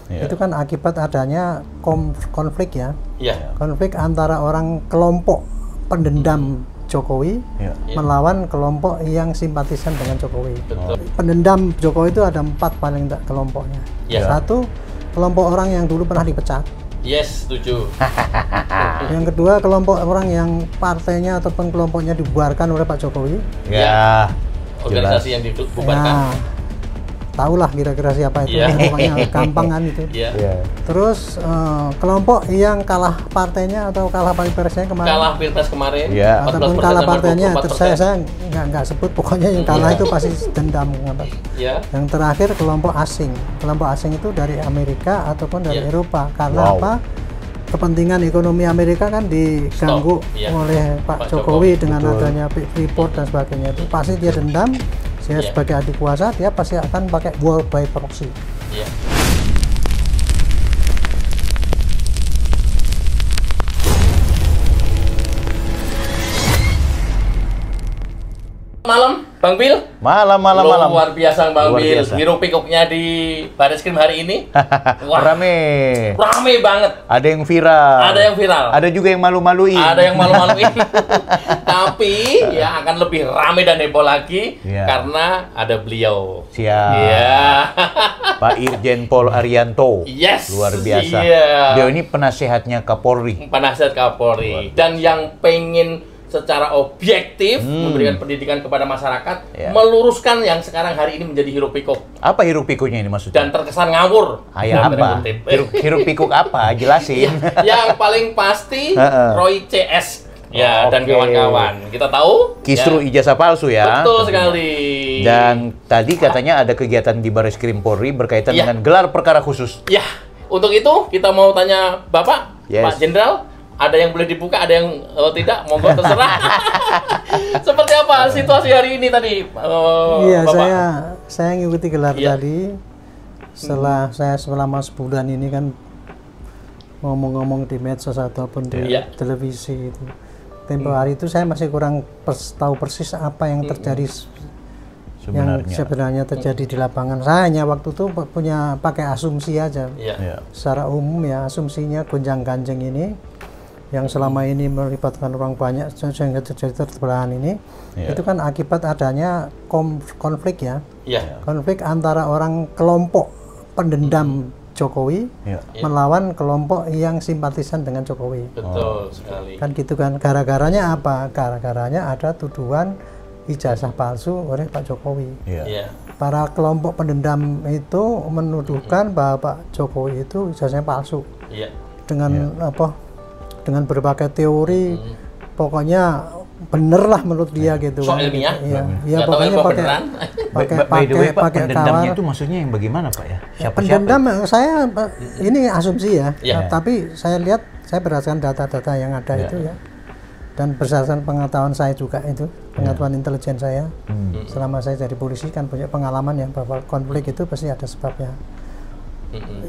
Itu kan akibat adanya konflik ya. Iya. Konflik antara orang kelompok pendendam Jokowi melawan kelompok yang simpatisan dengan Jokowi. Betul. Pendendam Jokowi itu ada 4 paling tidak kelompoknya. Satu, kelompok orang yang dulu pernah dipecat. Yes, setuju. Yang kedua, kelompok orang yang partainya ataupun kelompoknya dibubarkan oleh Pak Jokowi. Organisasi yang dibubarkan. Tahulah kira-kira siapa itu, pokoknya gampang kan itu. Terus kelompok yang kalah partainya atau kalah pilpresnya kemarin. Kalah pilpres kemarin. Ataupun kalah partainya, terus saya nggak sebut, pokoknya yang kalah itu pasti dendam. Yang terakhir kelompok asing. Kelompok asing itu dari Amerika ataupun dari Eropa. Karena apa? Kepentingan ekonomi Amerika kan diganggu oleh Pak Jokowi dengan adanya Freeport dan sebagainya itu. Pasti dia dendam. Dia sebagai adik kuasa, dia pasti akan pakai war by proxy. Malam, Bang Bil. Malam. Luar biasa, Bang Bil. Hiruk pikuknya di Barreskrim hari ini. Wah, rame banget. Ada yang viral. Ada juga yang malu-maluin. Tapi ya akan lebih rame dan heboh lagi karena ada beliau. Pak Irjen Pol Arianto. Luar biasa. Dia ini penasehatnya Kapolri. Dan yang pengen secara objektif memberikan pendidikan kepada masyarakat, meluruskan yang sekarang hari ini menjadi hiruk pikuk. Apa hiruk pikuknya ini maksudnya? Dan terkesan ngawur. Apa? Hiruk pikuk apa? Jelasin. Yang paling pasti Roy CS dan kawan-kawan. Kita tahu kisru ijazah palsu ya. Betul sekali. Dan tadi katanya ada kegiatan di Barreskrim Polri berkaitan dengan gelar perkara khusus. Untuk itu kita mau tanya Bapak, Pak Jenderal. Ada yang boleh dibuka, ada yang tidak, monggo terserah. Seperti apa situasi hari ini tadi, Bapak? Saya ngikuti gelar tadi. Setelah saya selama sebulan ini kan ngomong-ngomong di medsos ataupun di televisi itu. Tempo hari itu saya masih kurang tahu persis apa yang terjadi sebenarnya terjadi di lapangan. Saya hanya waktu itu pakai asumsi aja. Secara umum ya, asumsinya gonjang-ganjing ini yang selama ini melibatkan orang banyak sehingga terjadi terbelahan ini, itu kan akibat adanya konflik ya. Konflik antara orang kelompok pendendam Jokowi melawan kelompok yang simpatisan dengan Jokowi. Betul sekali. Kan gitu kan, gara-garanya apa? Gara-garanya ada tuduhan ijazah palsu oleh Pak Jokowi. Para kelompok pendendam itu menuduhkan bahwa Pak Jokowi itu ijazahnya palsu. Dengan dengan berbagai teori, pokoknya bener lah menurut dia gitu. Soal ilmiah? Pokoknya pakai pendendamnya itu maksudnya yang bagaimana Pak ya? Pendendam saya ini asumsi ya. Tapi saya lihat, saya berdasarkan data-data yang ada itu ya. Dan berdasarkan pengetahuan saya juga itu, pengetahuan intelijen saya. Selama saya jadi polisi kan punya pengalaman ya bahwa konflik itu pasti ada sebabnya.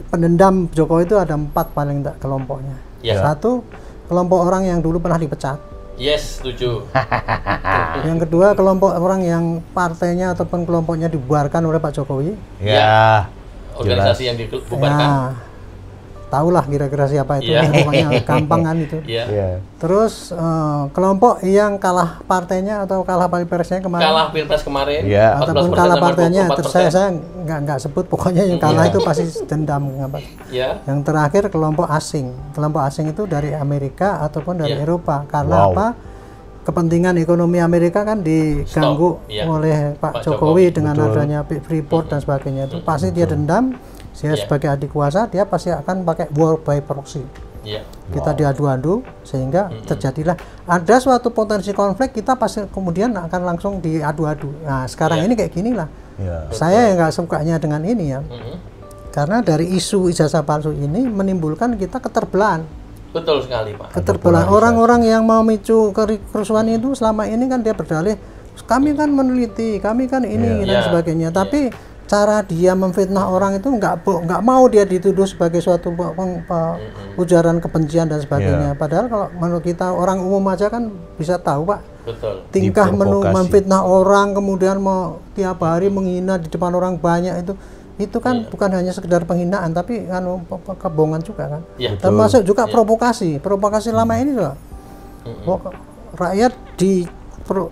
Pendendam Jokowi itu ada 4 paling tidak kelompoknya. Satu, kelompok orang yang dulu pernah dipecat. Setuju. Yang kedua, kelompok orang yang partainya ataupun kelompoknya dibubarkan oleh Pak Jokowi. Organisasi yang dibubarkan. Tahulah kira-kira siapa itu, pokoknya gampang kan itu. Terus kelompok yang kalah partainya atau kalah pilpresnya kemarin. Kalah pilpres kemarin. Ataupun kalah partainya, terus saya nggak sebut, pokoknya yang kalah itu pasti dendam. Yang terakhir kelompok asing. Kelompok asing itu dari Amerika ataupun dari Eropa. Karena apa? Kepentingan ekonomi Amerika kan diganggu oleh Pak Jokowi dengan adanya Freeport dan sebagainya itu. Pasti dia dendam. Saya sebagai adik kuasa, dia pasti akan pakai war by proxy. Kita diadu-adu sehingga terjadilah ada suatu potensi konflik, kita pasti kemudian akan langsung diadu-adu. Nah sekarang ini kayak gini lah. Saya nggak sukanya dengan ini ya. Karena dari isu ijazah palsu ini menimbulkan kita keterbelahan. Betul sekali Pak. Keterbelahan. Orang-orang yang mau memicu kerusuhan itu selama ini kan dia berdalih, kami kan meneliti, kami kan ini dan sebagainya. Tapi cara dia memfitnah orang itu nggak mau dia dituduh sebagai suatu ujaran kebencian dan sebagainya. Padahal kalau menurut kita orang umum aja kan bisa tahu Pak. Tingkah memfitnah orang, kemudian tiap hari menghina di depan orang banyak itu kan bukan hanya sekedar penghinaan, tapi kebohongan juga kan. Termasuk juga provokasi lama ini juga. Rakyat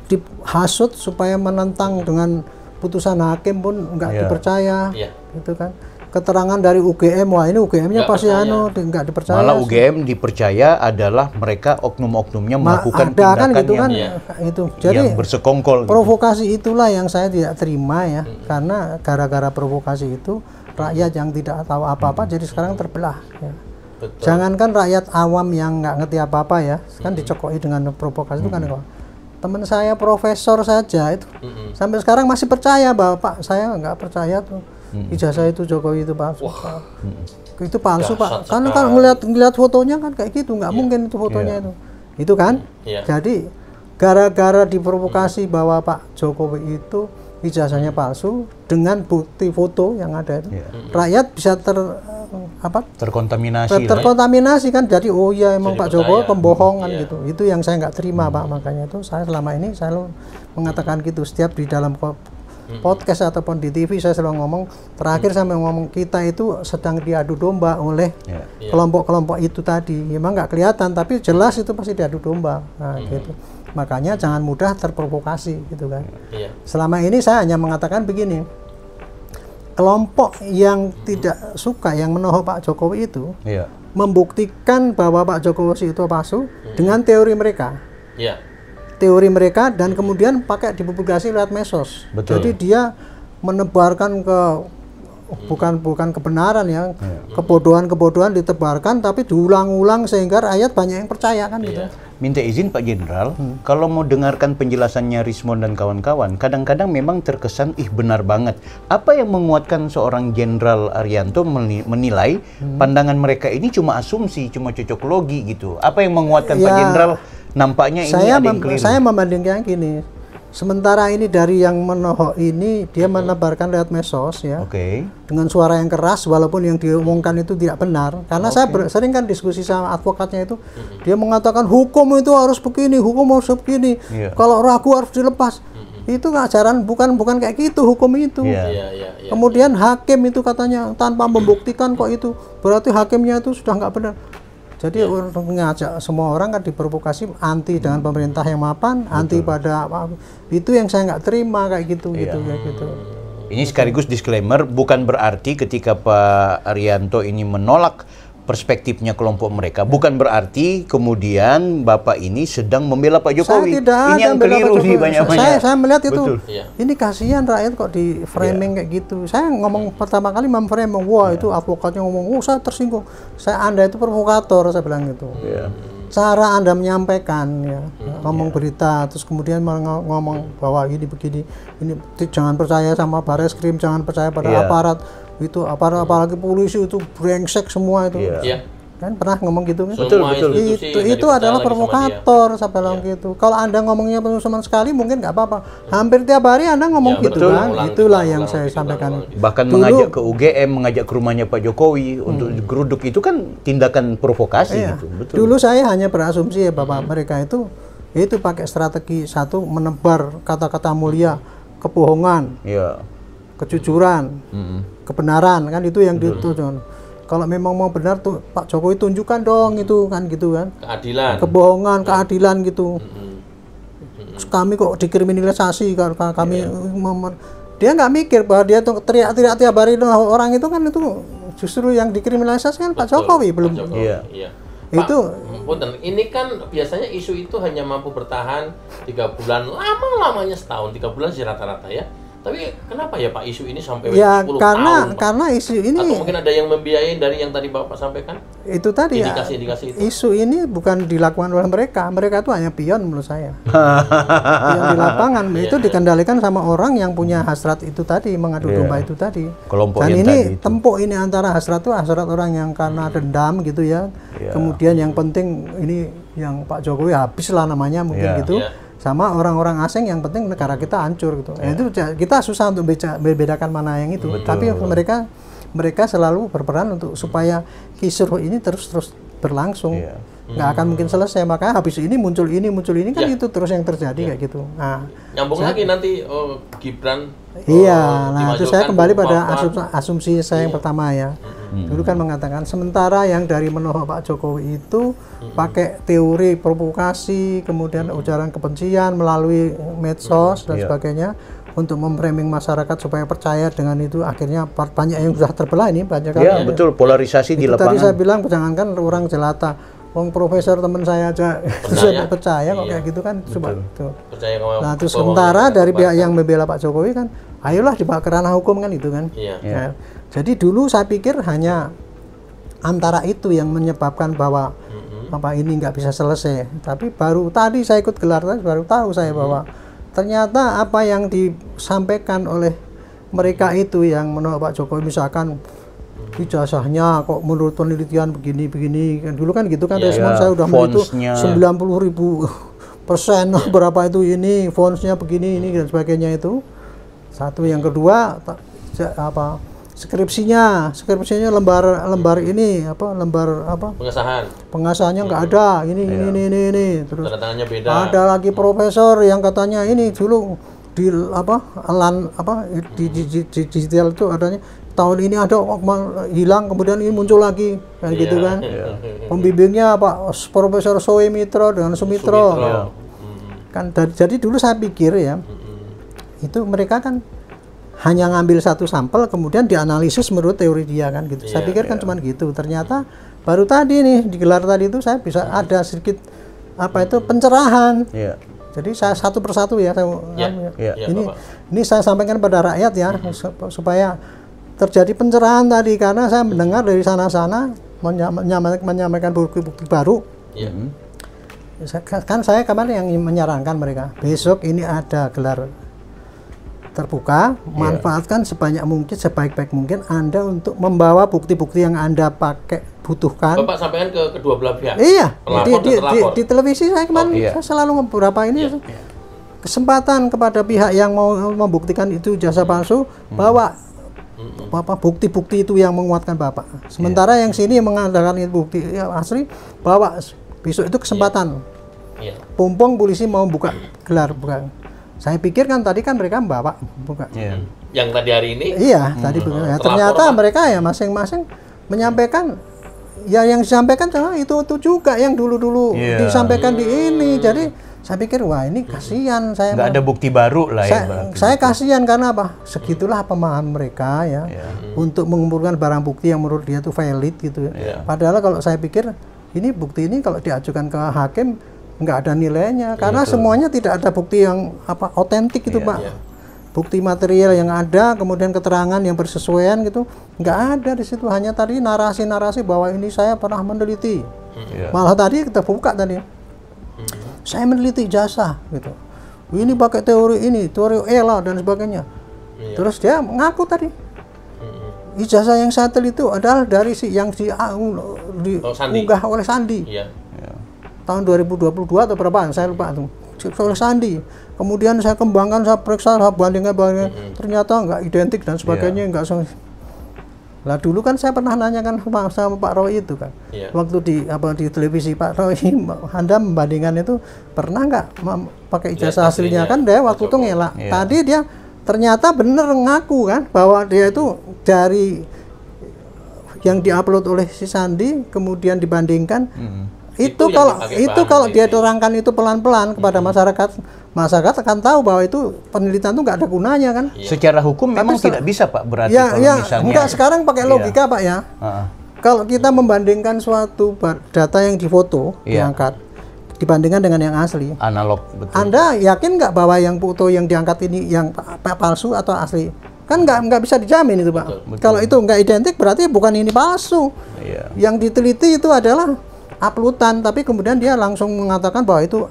dihasut supaya menentang dengan putusan hakim pun nggak dipercaya, gitu kan. Keterangan dari UGM, wah ini UGM-nya pasti nggak dipercaya. Malah UGM dipercaya adalah mereka oknum-oknumnya melakukan tindakan kan, gitu yang, itu. Jadi yang bersekongkol. Provokasi itulah yang saya tidak terima ya, karena gara-gara provokasi itu rakyat yang tidak tahu apa-apa jadi sekarang terbelah. Ya. Jangankan rakyat awam yang nggak ngerti apa-apa ya, kan dicokoi dengan provokasi itu kan. Teman saya profesor saja itu sampai sekarang masih percaya bahwa Pak saya nggak percaya tuh. Ijazah itu Jokowi itu palsu. Itu palsu Pak. Karena kan ngeliat fotonya kan kayak gitu, nggak mungkin itu fotonya itu kan. Jadi gara-gara diprovokasi bahwa Pak Jokowi itu ijazahnya palsu dengan bukti foto yang ada itu, rakyat bisa terkontaminasi kan. Jadi oh iya emang Pak Jokowi pembohong kan gitu. Itu yang saya nggak terima Pak, makanya itu saya selama ini selalu mengatakan gitu setiap di dalam podcast ataupun di TV saya selalu ngomong, terakhir saya ngomong kita itu sedang diadu domba oleh kelompok-kelompok itu tadi. Memang nggak kelihatan tapi jelas itu pasti diadu domba. Nah, gitu. Makanya jangan mudah terprovokasi gitu kan. Selama ini saya hanya mengatakan begini, kelompok yang tidak suka yang menohok Pak Jokowi itu membuktikan bahwa Pak Jokowi itu palsu dengan teori mereka. Teori mereka dan kemudian pakai dipublikasi lewat medsos. Jadi dia menebarkan bukan kebenaran ya, kebodohan ditebarkan tapi diulang-ulang sehingga rakyat banyak yang percaya kan gitu. Minta izin Pak Jenderal, kalau mau dengarkan penjelasannya Rismond dan kawan-kawan, kadang-kadang memang terkesan benar banget. Apa yang menguatkan seorang Jenderal Arianto menilai pandangan mereka ini cuma asumsi, cuma cocok logi gitu? Apa yang menguatkan Pak Jenderal? Nampaknya ini ada yang keliru. Saya membandingkan gini. Sementara ini dari yang menohok ini dia menebarkan lewat medsos ya. Dengan suara yang keras walaupun yang diomongkan itu tidak benar. Karena saya sering kan diskusi sama advokatnya itu. Dia mengatakan hukum itu harus begini, hukum harus begini. Kalau ragu harus dilepas. Itu ajaran bukan kayak gitu hukum itu. Kemudian hakim itu katanya tanpa membuktikan kok itu. Berarti hakimnya itu sudah nggak benar. Jadi ngajak semua orang kan diprovokasi anti dengan pemerintah yang mapan, anti pada itu yang saya nggak terima kayak gitu. Ini sekaligus disclaimer, bukan berarti ketika Pak Arianto ini menolak perspektifnya kelompok mereka, bukan berarti kemudian Bapak ini sedang membela Pak Jokowi. Ini yang keliru di banyak-banyak. Saya melihat itu, ini kasihan rakyat kok di framing kayak gitu. Saya ngomong pertama kali memframing, wah itu advokatnya ngomong, saya tersinggung. Anda itu provokator, saya bilang gitu. Cara Anda menyampaikan, ngomong berita, terus kemudian ngomong bahwa ini begini, ini jangan percaya sama Bareskrim, jangan percaya pada aparat. Itu apalagi polisi itu brengsek semua itu. Kan pernah ngomong gitu kan? Betul. Itu adalah provokator sampai bilang gitu. Kalau Anda ngomongnya cuma sekali mungkin nggak apa-apa. Hampir tiap hari Anda ngomong gitu kan. Itulah yang saya sampaikan. Bahkan mengajak ke UGM, mengajak ke rumahnya Pak Jokowi untuk geruduk itu kan tindakan provokasi gitu. Dulu saya hanya berasumsi ya Bapak mereka itu pakai strategi satu menebar kata-kata mulia, kebohongan. Kejujuran, kebenaran kan itu yang ditujukan. Kalau memang mau benar tuh Pak Jokowi tunjukkan dong itu kan gitu kan. Keadilan. Kebohongan, keadilan gitu. Kami kok dikriminalisasi karena kami dia nggak mikir bahwa dia tuh teriak-teriak tiap hari orang itu kan itu justru yang dikriminalisasi kan Pak Jokowi belum. Itu ini kan biasanya isu itu hanya mampu bertahan 3 bulan, lama-lamanya setahun, 3 bulan sih rata-rata ya. Tapi kenapa ya Pak isu ini sampai 10 tahun? Karena isu ini atau mungkin ada yang membiayai dari yang tadi Bapak sampaikan? Itu tadi indikasi-indikasi itu. Isu ini bukan dilakukan oleh mereka itu hanya pion menurut saya. Yang di lapangan itu dikendalikan sama orang yang punya hasrat itu tadi, mengadu domba itu tadi. Kelompok dan yang ini tadi tempuk ini antara hasrat orang yang karena dendam gitu ya. Kemudian yang penting ini yang Pak Jokowi habis lah namanya mungkin gitu. Sama orang-orang asing yang penting negara kita hancur gitu. Itu kita susah untuk membedakan mana yang itu. Tapi mereka selalu berperan untuk supaya kisruh ini terus berlangsung. nggak akan mungkin selesai. Makanya habis ini muncul ini kan itu terus yang terjadi kayak gitu. Nah, nyambung lagi nanti Gibran. Iya, nah itu saya kembali pada asumsi saya yang pertama ya. Dulu kan mengatakan sementara yang dari menohok Pak Jokowi itu pakai teori provokasi, kemudian ujaran kebencian melalui medsos dan sebagainya untuk memframing masyarakat supaya percaya dengan itu, akhirnya banyak yang sudah terbelah ini banyak kan. Iya, betul, polarisasi di lapangan. Tadi saya bilang jangankan orang jelata, wong profesor teman saya aja sudah percaya kok kayak gitu kan. Coba tuh. Nah, terus sementara dari pihak yang membela Pak Jokowi kan, ayolah dibawa ke ranah hukum kan itu kan. Nah, jadi dulu saya pikir hanya antara itu yang menyebabkan bahwa apa ini nggak bisa selesai. Tapi baru tadi saya ikut gelar tadi baru tahu saya bahwa ternyata apa yang disampaikan oleh mereka itu yang menolak Pak Jokowi, misalkan ijazahnya kok menurut penelitian begini kan dulu kan gitu kan respon saya udah itu 90.000% berapa itu ini fontsnya begini ini dan sebagainya itu satu. Yang kedua apa skripsinya lembar ini lembar pengasahannya nggak ada ini terus tangannya beda. Ada lagi profesor yang katanya ini dulu di digital itu adanya tahun ini ada hilang kemudian ini muncul lagi kan gitu kan. Pembimbingnya Pak Profesor Soe Mitro dengan Sumitro. Kan jadi dulu saya pikir ya itu mereka kan hanya ngambil satu sampel kemudian dianalisis menurut teori dia kan gitu. Saya pikir kan cuman gitu. Ternyata baru tadi nih di gelar tadi itu saya bisa ada sedikit pencerahan. Jadi saya satu persatu ya ini saya sampaikan pada rakyat ya supaya terjadi pencerahan tadi, karena saya mendengar dari sana-sana menyampaikan bukti-bukti baru. Kan saya kemarin yang menyarankan mereka besok ini ada gelar terbuka, manfaatkan sebanyak mungkin, sebaik-baik mungkin Anda untuk membawa bukti-bukti yang Anda butuhkan. Bapak sampaikan ke kedua belah pihak. Iya, di televisi saya kemarin saya selalu beberapa ini kesempatan kepada pihak yang mau membuktikan itu jasa palsu, bawa bukti-bukti itu yang menguatkan Bapak. Sementara yang sini mengandalkan bukti asli, bawa besok itu kesempatan. Pumpung polisi mau buka gelar bukan. Saya pikir kan tadi kan mereka membawa bukan. Yang tadi hari ini? Iya, tadi ternyata mereka ya masing-masing menyampaikan ya yang disampaikan itu juga yang dulu-dulu disampaikan di ini. Jadi saya pikir wah ini kasihan saya. Nggak ada bukti baru lah ya. Saya kasihan karena apa? Segitulah pemahaman mereka ya untuk mengumpulkan barang bukti yang menurut dia itu valid gitu. Padahal kalau saya pikir ini bukti ini kalau diajukan ke hakim nggak ada nilainya karena semuanya tidak ada bukti yang otentik itu Pak. Bukti material yang ada, kemudian keterangan yang bersesuaian gitu nggak ada di situ, hanya tadi narasi-narasi bahwa ini saya pernah meneliti. Malah tadi kita buka tadi saya meneliti jasa gitu, ini pakai teori ELA dan sebagainya. Terus dia mengaku tadi ijazah yang saya teliti itu adalah dari yang diunggah oleh Sandi. Tahun 2022 atau berapaan saya lupa tuh, oleh Sandi. Kemudian saya kembangkan, saya periksa, saya bandingkan, ternyata nggak identik dan sebagainya, nggak. Lah dulu kan saya pernah nanyakan sama Pak Roy itu kan, waktu di televisi Pak Roy, Anda membandingkan itu pernah nggak pakai ijazah aslinya kan? Dia waktu itu ngelak. Tadi dia ternyata bener ngaku kan bahwa dia itu dari yang diupload oleh si Sandi kemudian dibandingkan. Itu kalau dia terangkan itu pelan-pelan kepada masyarakat akan tahu bahwa itu penelitian itu nggak ada gunanya kan. Secara hukum memang tidak bisa Pak, berarti kalau misalnya. Enggak, sekarang pakai logika Pak ya. Kalau kita membandingkan suatu data yang difoto diangkat dibandingkan dengan yang asli, analog, betul. Anda yakin nggak bahwa yang foto yang diangkat ini yang palsu atau asli? Kan nggak bisa dijamin itu Pak. Betul. Kalau itu nggak identik berarti bukan ini palsu. Yang diteliti itu adalah uploadan, tapi kemudian dia langsung mengatakan bahwa itu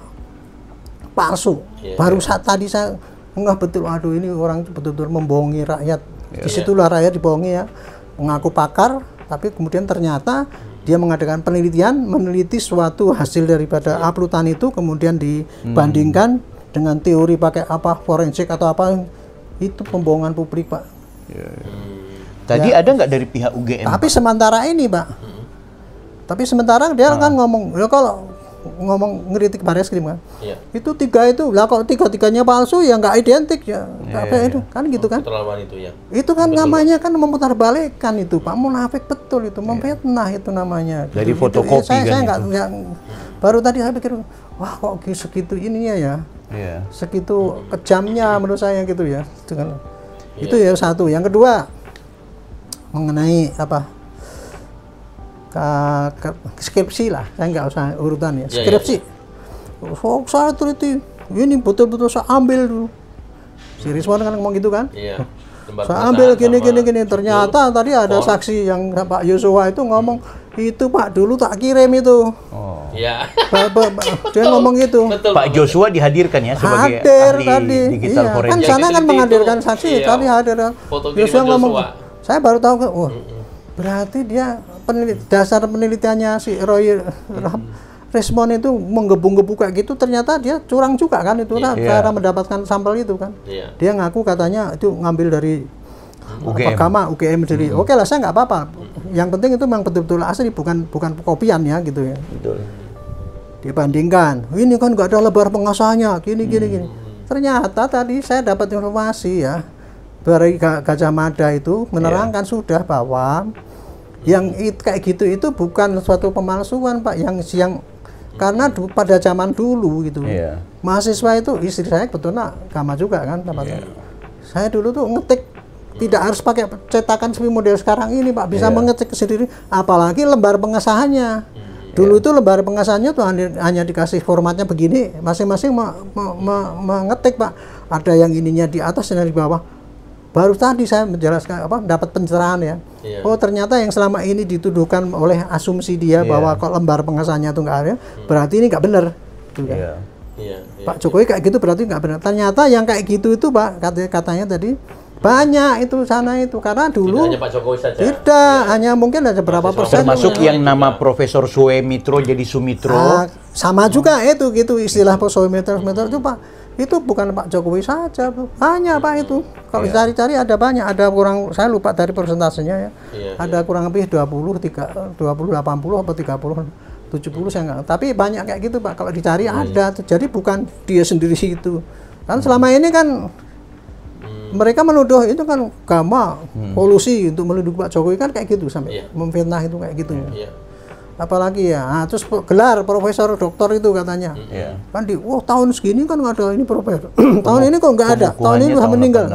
palsu. Baru saat tadi saya enggak betul, aduh ini orang betul-betul membohongi rakyat. Disitulah rakyat dibohongi ya, mengaku pakar, tapi kemudian ternyata dia mengadakan penelitian, meneliti suatu hasil daripada uploadan itu, kemudian dibandingkan dengan teori pakai forensik atau apa, itu pembohongan publik Pak. Tadi ada nggak dari pihak UGM? Tapi sementara ini Pak, Tapi sementara dia kan ngomong, ya kalau ngomong ngeritik Bareskrim kan, itu 3 itu lah, kalau 3-3-nya palsu ya nggak identik ya, itu kan gitu kan. Itu kan betul, namanya kan memutarbalikkan itu Pak, munafik betul itu, memfitnah itu namanya. Dari gitu. Fotokopi kan saya nggak baru tadi saya pikir, wah kok segitu ininya ya, segitu kejamnya menurut saya gitu ya. Itu ya satu. Yang kedua mengenai apa? Skripsi lah, saya nggak usah urutan ya, skripsi. Saya teliti, ini betul-betul saya ambil dulu. Si Rizwan kan ngomong gitu kan? Saya ambil gini. Ternyata tadi ada saksi yang Pak Yosua itu ngomong, itu Pak dulu tak kirim itu. Dia ngomong gitu. Pak Joshua dihadirkan ya sebagai ahli tadi. digital forensik. Kan sana kan menghadirkan saksi, tadi hadir. Yosua ngomong, saya baru tahu kan, berarti dia dasar penelitiannya si Roy Resmond itu menggebu-gebu kayak gitu, ternyata dia curang juga kan itu cara mendapatkan sampel itu kan. Dia ngaku katanya itu ngambil dari UGM jadi oke lah, saya nggak apa-apa. Yang penting itu memang betul-betul asli, bukan kopian ya gitu ya. Betul. Dibandingkan ini kan nggak ada lebar pengasahannya gini. Ternyata tadi saya dapat informasi ya dari Gajah Mada itu menerangkan sudah bahwa yang kayak gitu itu bukan suatu pemalsuan Pak, yang karena pada zaman dulu gitu. Mahasiswa itu, istri saya betulnya Gama juga kan tempatnya. Saya dulu tuh ngetik tidak harus pakai cetakan seperti model sekarang ini Pak, bisa mengetik sendiri, apalagi lembar pengesahannya. Dulu itu lembar pengesahannya tuh hanya dikasih formatnya begini, masing-masing mengetik Pak. Ada yang ininya di atas dan di bawah. Baru tadi saya menjelaskan dapat pencerahan ya. Oh ternyata yang selama ini dituduhkan oleh asumsi dia bahwa kok lembar pengesahannya itu nggak ada, berarti ini nggak benar. Pak Jokowi kayak gitu berarti nggak benar. Ternyata yang kayak gitu itu Pak katanya tadi banyak itu sana itu, karena dulu tidak hanya Pak Jokowi saja. Tidak, hanya mungkin ada berapa persen. Termasuk yang nama Profesor Suemitro jadi Sumitro. Sama juga itu gitu istilah Suemitro itu Pak. Itu bukan Pak Jokowi saja, banyak Pak itu. Kalau cari-cari ada banyak, ada kurang, saya lupa dari persentasenya ya. Ada kurang lebih 20, 80 apa 30, 70 saya nggak. Tapi banyak kayak gitu Pak. Kalau dicari ada. Jadi bukan dia sendiri itu. Kan selama ini kan mereka menuduh itu kan Gama polusi untuk menuduh Pak Jokowi kan kayak gitu sampai memfitnah itu kayak gitu. Apalagi ya, terus gelar profesor doktor itu katanya kan tahun segini kan nggak ada ini profesor. Tahun ini kok nggak ada, tahun ini udah meninggal.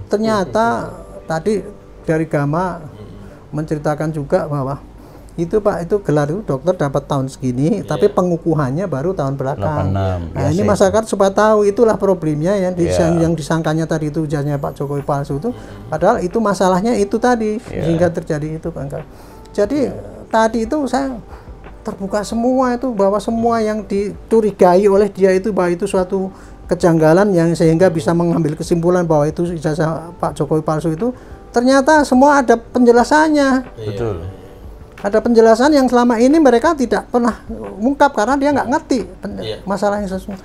Ternyata tadi dari Gama menceritakan juga bahwa itu Pak, itu gelar itu dokter dapat tahun segini, tapi pengukuhannya baru tahun belakang. Nah ini masyarakat supaya tahu itulah problemnya yang disangkanya tadi itu ujarnya Pak Jokowi palsu itu, padahal itu masalahnya itu tadi sehingga terjadi itu Bang. Jadi tadi itu saya terbuka semua itu bahwa semua yang dicurigai oleh dia itu bahwa itu suatu kejanggalan yang sehingga bisa mengambil kesimpulan bahwa itu ijazah Pak Jokowi palsu itu, ternyata semua ada penjelasannya. Betul. Ada penjelasan yang selama ini mereka tidak pernah ungkap karena dia nggak ngerti masalah yang sesuai.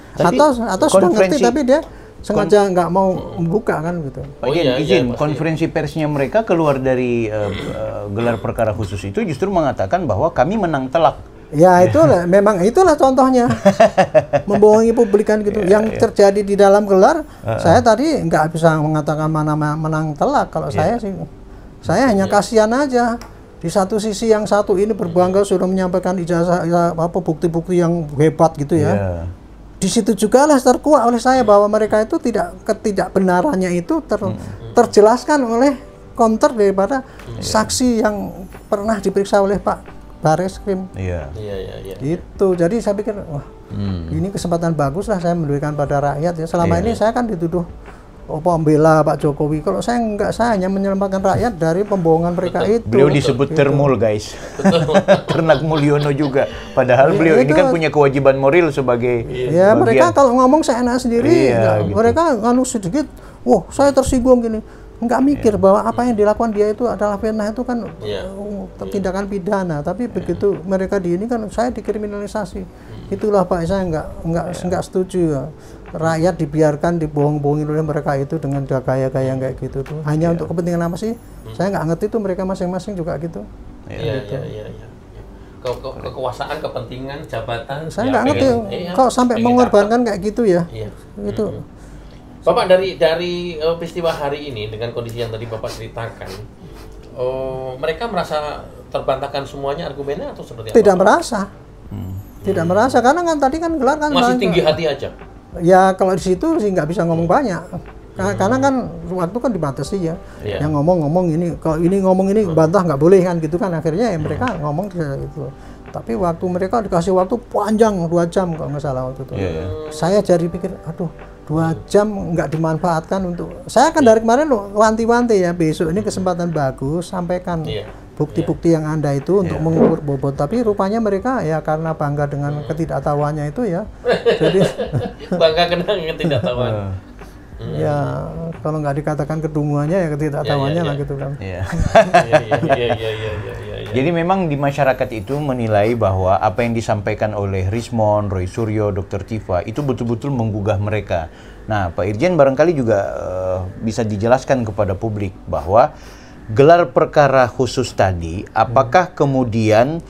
Atau sudah ngerti tapi dia sengaja nggak mau membuka kan gitu. Izin konferensi persnya mereka keluar dari gelar perkara khusus itu justru mengatakan bahwa kami menang telak. Ya itulah, memang itulah contohnya membohongi publik kan gitu. Yang terjadi di dalam gelar, saya tadi nggak bisa mengatakan mana menang telak. Kalau saya sih, saya hanya kasihan aja. Di satu sisi yang satu ini berbangga sudah menyampaikan ijazah bukti-bukti yang hebat gitu ya. Di situ juga lah terkuak oleh saya bahwa mereka itu ketidakbenarannya itu terjelaskan oleh counter daripada saksi yang pernah diperiksa oleh Pak Bareskrim. Itu jadi saya pikir wah ini kesempatan bagus lah saya memberikan pada rakyat ya. Selama ini saya kan dituduh pembela Pak Jokowi. Kalau saya enggak, saya hanya menyelamatkan rakyat dari pembohongan mereka itu. Beliau disebut termul guys. Ternak Mulyono juga. Padahal beliau ini kan punya kewajiban moral sebagai bagian. Mereka kalau ngomong saya enak sendiri. Gitu. Mereka nganu sedikit, wah saya tersinggung gini. Enggak mikir bahwa apa yang dilakukan dia itu adalah fitnah, itu kan tindakan pidana. Tapi begitu mereka di ini kan saya dikriminalisasi. Itulah Pak, saya enggak setuju ya. Rakyat dibiarkan dibohong-bohongin oleh mereka itu dengan gaya-gaya kayak gitu tuh. Hanya untuk kepentingan apa sih? Saya nggak ngerti tuh, mereka masing-masing juga gitu. kekuasaan, kepentingan, jabatan. Saya nggak ngerti kok sampai mengorbankan kayak gitu ya. Itu. Bapak dari peristiwa hari ini dengan kondisi yang tadi Bapak ceritakan, mereka merasa terbantahkan semuanya argumennya atau seperti apa? Tidak merasa. Tidak merasa karena kan tadi kan gelar kan masih tinggi hati aja. Ya kalau di situ sih nggak bisa ngomong banyak. Karena kan waktu kan dibatasi ya. Yang ngomong ini kalau ini ngomong ini bantah nggak boleh kan gitu kan, akhirnya ya mereka ngomong gitu. Tapi waktu mereka dikasih waktu panjang 2 jam kalau nggak salah waktu itu. Saya jadi pikir aduh 2 jam nggak dimanfaatkan untuk saya kan dari kemarin loh wanti-wanti ya, besok ini kesempatan bagus sampaikan bukti-bukti yang Anda itu untuk mengukur bobot, tapi rupanya mereka ya karena bangga dengan ketidaktahuannya itu ya jadi bangga dengan ketidaktahuan. Ya kalau nggak dikatakan kedunguannya ya ketidaktahuannya lah gitu kan. Jadi memang di masyarakat itu menilai bahwa apa yang disampaikan oleh Rismond, Roy Suryo, Dr. Tifa itu betul-betul menggugah mereka. Nah, Pak Irjen barangkali juga bisa dijelaskan kepada publik bahwa gelar perkara khusus tadi, apakah kemudian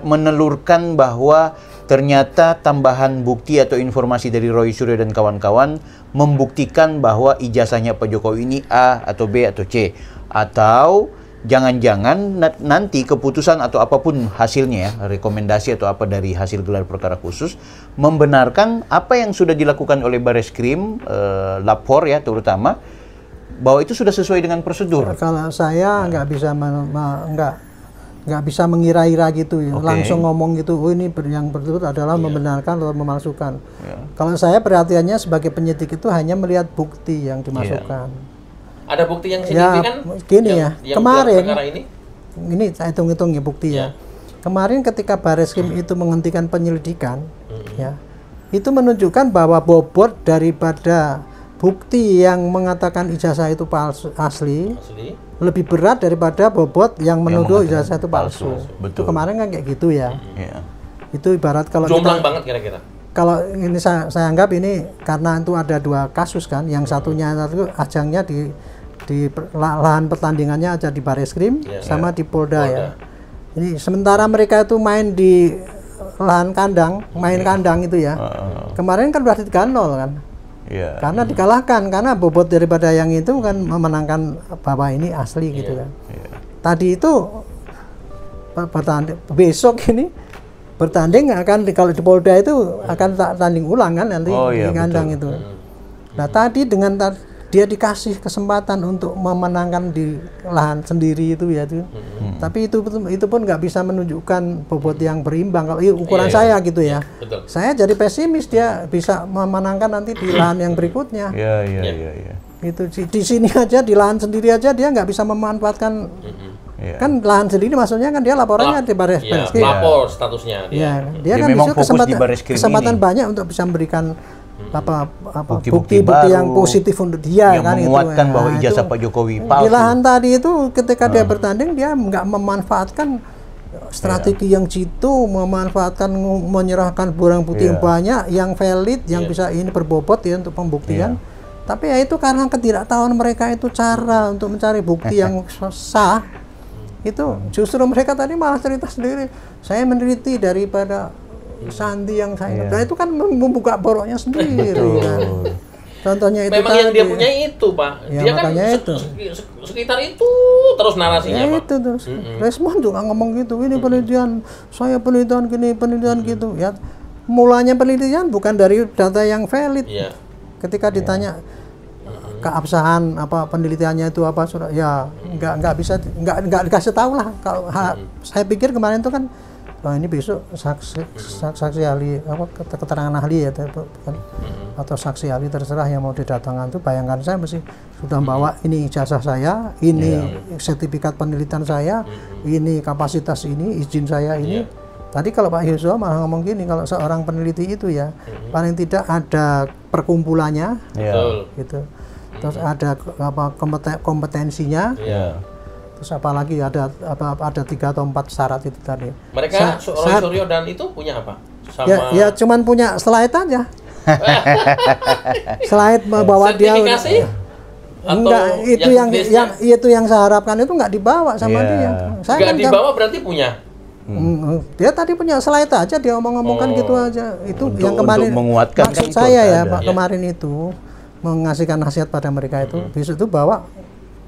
menelurkan bahwa ternyata tambahan bukti atau informasi dari Roy Suryo dan kawan-kawan membuktikan bahwa ijazahnya Pak Jokowi ini A atau B atau C, atau jangan-jangan nanti keputusan atau apapun hasilnya ya, rekomendasi atau apa dari hasil gelar perkara khusus membenarkan apa yang sudah dilakukan oleh Bareskrim, lapor ya terutama, bahwa itu sudah sesuai dengan prosedur. Kalau saya nggak bisa mengira-ira gitu ya, langsung ngomong gitu, oh ini yang betul adalah membenarkan atau memalsukan. Kalau saya perhatiannya sebagai penyidik itu hanya melihat bukti yang dimasukkan. Ada bukti yang signifikan? Gini ya, kemarin ini saya hitung-hitung ya bukti ya. Kemarin ketika Bareskrim itu menghentikan penyelidikan, ya, itu menunjukkan bahwa bobot daripada bukti yang mengatakan ijazah itu palsu asli lebih berat daripada bobot yang menuduh ijazah itu palsu. Itu kemarin kan kayak gitu ya. Itu ibarat kalau jomplang banget kira-kira. Kalau ini saya anggap ini karena itu ada 2 kasus kan, yang satunya itu ajangnya di lahan pertandingannya aja di Bareskrim sama di Polda ya. Ini sementara mereka itu main di lahan kandang, kandang itu ya. Kemarin kan udah 3-0 kan. Karena dikalahkan, karena bobot daripada yang itu kan memenangkan bahwa ini asli gitu kan. Tadi itu besok ini bertanding akan kalau di Polda itu akan tanding ulang kan nanti di kandang itu. Nah tadi dengan dia dikasih kesempatan untuk memenangkan di lahan sendiri itu ya itu. Tapi itu pun nggak bisa menunjukkan bobot yang berimbang kalau ukuran saya gitu ya. Saya jadi pesimis dia bisa memenangkan nanti di lahan yang berikutnya. Itu di sini aja di lahan sendiri aja dia nggak bisa memanfaatkan. Kan lahan sendiri maksudnya kan dia laporannya di Bareskrim. Lapor statusnya. Dia kan bisa kesempatan banyak untuk bisa memberikan bukti-bukti yang positif untuk dia yang kan menguatkan bahwa ijazah Pak Jokowi palsu. Di lahan tadi itu ketika dia bertanding dia nggak memanfaatkan strategi yang jitu, memanfaatkan menyerahkan barang bukti yang banyak, yang valid, yang bisa ini berbobot ya untuk pembuktian. Tapi ya itu karena ketidaktahuan mereka itu cara untuk mencari bukti yang sah. Itu justru mereka tadi malah cerita sendiri. Saya meneliti daripada Sandi yang saya, nah itu kan membuka boroknya sendiri kan. Contohnya itu memang yang dia punya itu Pak, ya, dia kan sekitar itu terus narasinya ya, Pak. Itu terus. Rismond juga ngomong gitu, ini penelitian, saya penelitian gini, penelitian gitu. Ya, mulanya penelitian bukan dari data yang valid. Ketika ditanya keabsahan apa penelitiannya itu apa sudah, ya nggak bisa nggak dikasih tahu lah. Kalau saya pikir kemarin itu kan ini besok saksi ahli apa keterangan ahli ya atau saksi ahli terserah yang mau didatangkan itu, bayangkan saya mesti sudah bawa ini ijazah saya, ini sertifikat penelitian saya, ini kapasitas ini, izin saya ini. Tadi kalau Pak Yusuf malah ngomong gini, kalau seorang peneliti itu ya paling tidak ada perkumpulannya gitu, terus ada apa kompetensinya. Terus apalagi ada 3 atau 4 syarat itu tadi. Mereka Roy Suryo dan itu punya apa? Sama ya cuman punya slide aja. Slide bahwa dia enggak, itu yang saya harapkan itu nggak dibawa sama dia. Nggak dibawa berarti punya. Dia tadi punya slide aja, dia ngomong-ngomongkan gitu aja. Itu yang kemarin menguatkan maksud saya ya Pak, kemarin itu mengasihkan nasihat pada mereka itu, besok itu bawa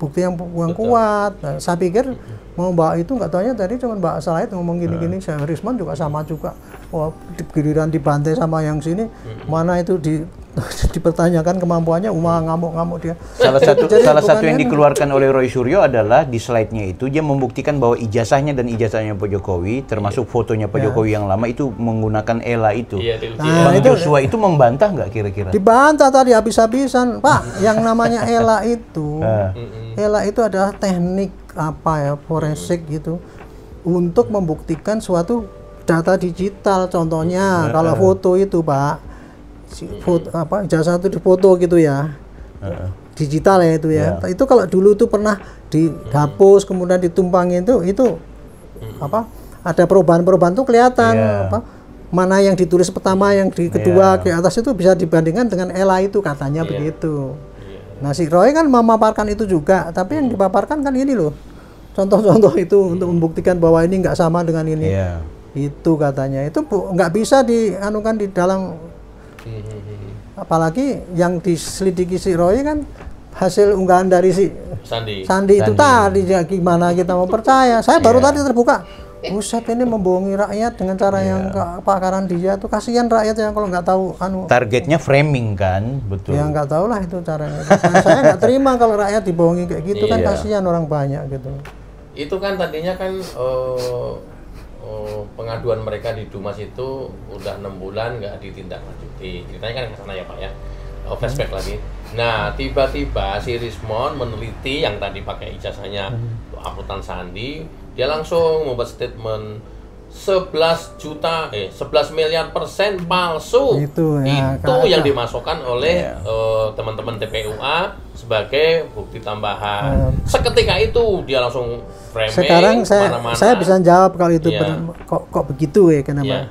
bukti yang kuat. Nah, saya pikir mau bawa itu nggak taunya tadi cuma bawa slide ngomong gini-gini. Saya Rismon juga sama juga. Wah, giliran dibantai sama yang sini, mana itu dipertanyakan kemampuannya, ngamuk-ngamuk dia. Salah satu yang dikeluarkan oleh Roy Suryo adalah di slide-nya itu dia membuktikan bahwa ijazahnya dan ijazahnya Pak Jokowi, termasuk fotonya Pak Jokowi yang lama itu menggunakan ELA itu. Bang Joshua itu membantah nggak kira-kira? Dibantah tadi habis-habisan, Pak. Yang namanya ELA itu, ELA itu adalah teknik forensik gitu untuk membuktikan suatu data digital. Contohnya kalau foto itu, Pak. Foto ijazah itu difoto gitu ya, digital ya itu ya. Itu kalau dulu itu pernah dihapus kemudian ditumpangin itu ada perubahan tuh kelihatan mana yang ditulis pertama, yang di kedua ke atas itu bisa dibandingkan dengan ELA itu katanya begitu. Nah si Roy kan memaparkan itu juga, tapi yang dipaparkan kan ini loh, contoh-contoh itu untuk membuktikan bahwa ini nggak sama dengan ini. Itu katanya itu nggak bisa dianukan di dalam. Apalagi yang diselidiki si Roy kan hasil unggahan dari si Sandi itu tadi, ya gimana kita mau percaya? Saya baru tadi terbuka, buset ini membohongi rakyat dengan cara yang kepakaran dia tuh, kasihan rakyat yang kalau nggak tahu targetnya framing kan, betul. Ya nggak tahu lah itu caranya. Saya nggak terima kalau rakyat dibohongi kayak gitu kan, kasihan orang banyak gitu. Itu kan tadinya kan pengaduan mereka di Dumas itu udah 6 bulan nggak ditindaklanjuti. Ceritanya kan ke sana ya Pak ya. Flashback lagi. Nah tiba-tiba si Rismon meneliti yang tadi pakai ijazahnya akuntan Sandi, dia langsung membuat statement 11 miliar % palsu. Itu yang dimasukkan oleh teman-teman TPUA sebagai bukti tambahan. Seketika itu dia langsung framing. Sekarang saya bisa jawab kalau itu kok begitu ya, kenapa?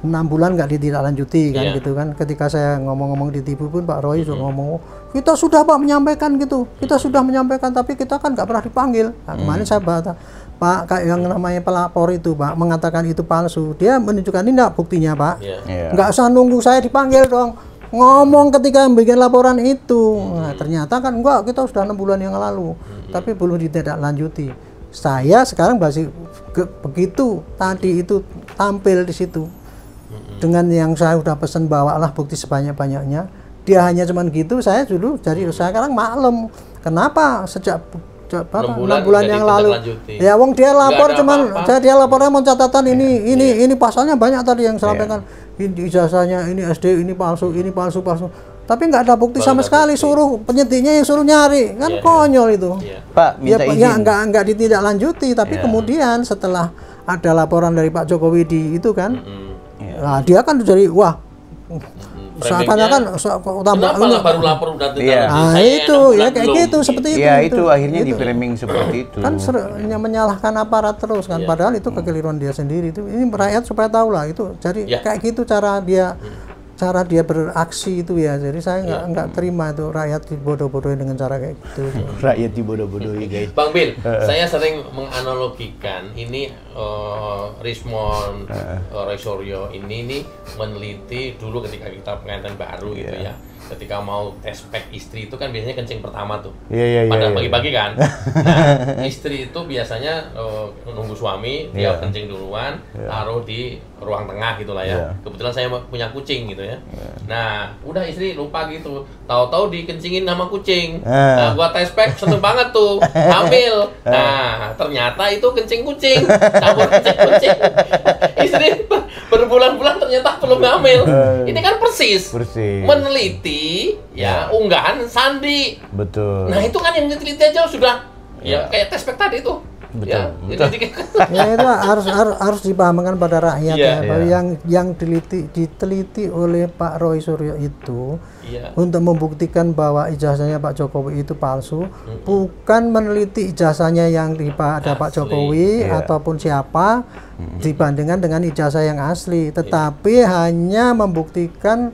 6 bulan nggak ditindaklanjuti kan gitu kan. Ketika saya ngomong-ngomong di TV pun Pak Roy juga ngomong, kita sudah Pak menyampaikan gitu, kita sudah menyampaikan tapi kita kan nggak pernah dipanggil. Nah, kemarin saya bahas Pak, kayak yang namanya pelapor itu Pak mengatakan itu palsu, dia menunjukkan ini enggak buktinya Pak, nggak usah nunggu saya dipanggil dong, ngomong ketika bikin laporan itu. Nah, ternyata kan enggak, kita sudah 6 bulan yang lalu tapi belum ditindaklanjuti. Saya sekarang masih begitu tadi itu tampil di situ dengan yang saya udah pesan, bawalah bukti sebanyak-banyaknya. Dia hanya cuman gitu, saya dulu jadi sekarang maklum kenapa sejak 6 bulan yang lalu ya wong dia lapor cuman dia lapornya mau catatan ini pasalnya banyak tadi yang sampaikan, ini ijazahnya ini SD ini palsu tapi nggak ada bukti sama sekali. Suruh penyidiknya yang suruh nyari kan, konyol itu Pak, minta izin nggak ditindaklanjuti. Tapi kemudian setelah ada laporan dari Pak Jokowi di itu kan, nah dia kan jadi wah seakan-akan baru lapor udah itu ya kayak gitu seperti itu. Ya itu akhirnya di framing seperti itu. Kan menyalahkan aparat terus kan, padahal itu kekeliruan dia sendiri. Itu ini rakyat supaya tahu lah itu. Jadi kayak gitu cara dia beraksi itu ya. Jadi saya nggak terima itu rakyat dibodoh-bodohin dengan cara kayak gitu. Rakyat dibodoh-bodohi guys. Bang Bil, saya sering menganalogikan ini Rismon Roy Suryo ini nih meneliti dulu ketika kita pengantin baru gitu ya. Ketika mau tes pack istri itu kan biasanya kencing pertama tuh. Pada pagi-pagi kan. Nah, istri itu biasanya nunggu suami, dia kencing duluan, taruh di ruang tengah gitulah ya. Kebetulan saya punya kucing gitu ya. Nah, udah istri lupa gitu. Tahu-tahu dikencingin sama kucing. Nah, gua tes pack seneng banget tuh, hamil. Nah, ternyata itu kencing kucing, campur kencing kucing. Istri berbulan-bulan ternyata belum hamil. Ini kan persis. Meneliti unggahan Sandi. Betul. Nah, itu kan yang diteliti aja sudah kayak tes pack tadi itu. Betul. Itu harus dipahamkan pada rakyat bahwa yang diteliti oleh Pak Roy Suryo itu untuk membuktikan bahwa ijazahnya Pak Jokowi itu palsu, bukan meneliti ijazahnya yang pada Pak Jokowi ataupun siapa dibandingkan dengan ijazah yang asli, tetapi hanya membuktikan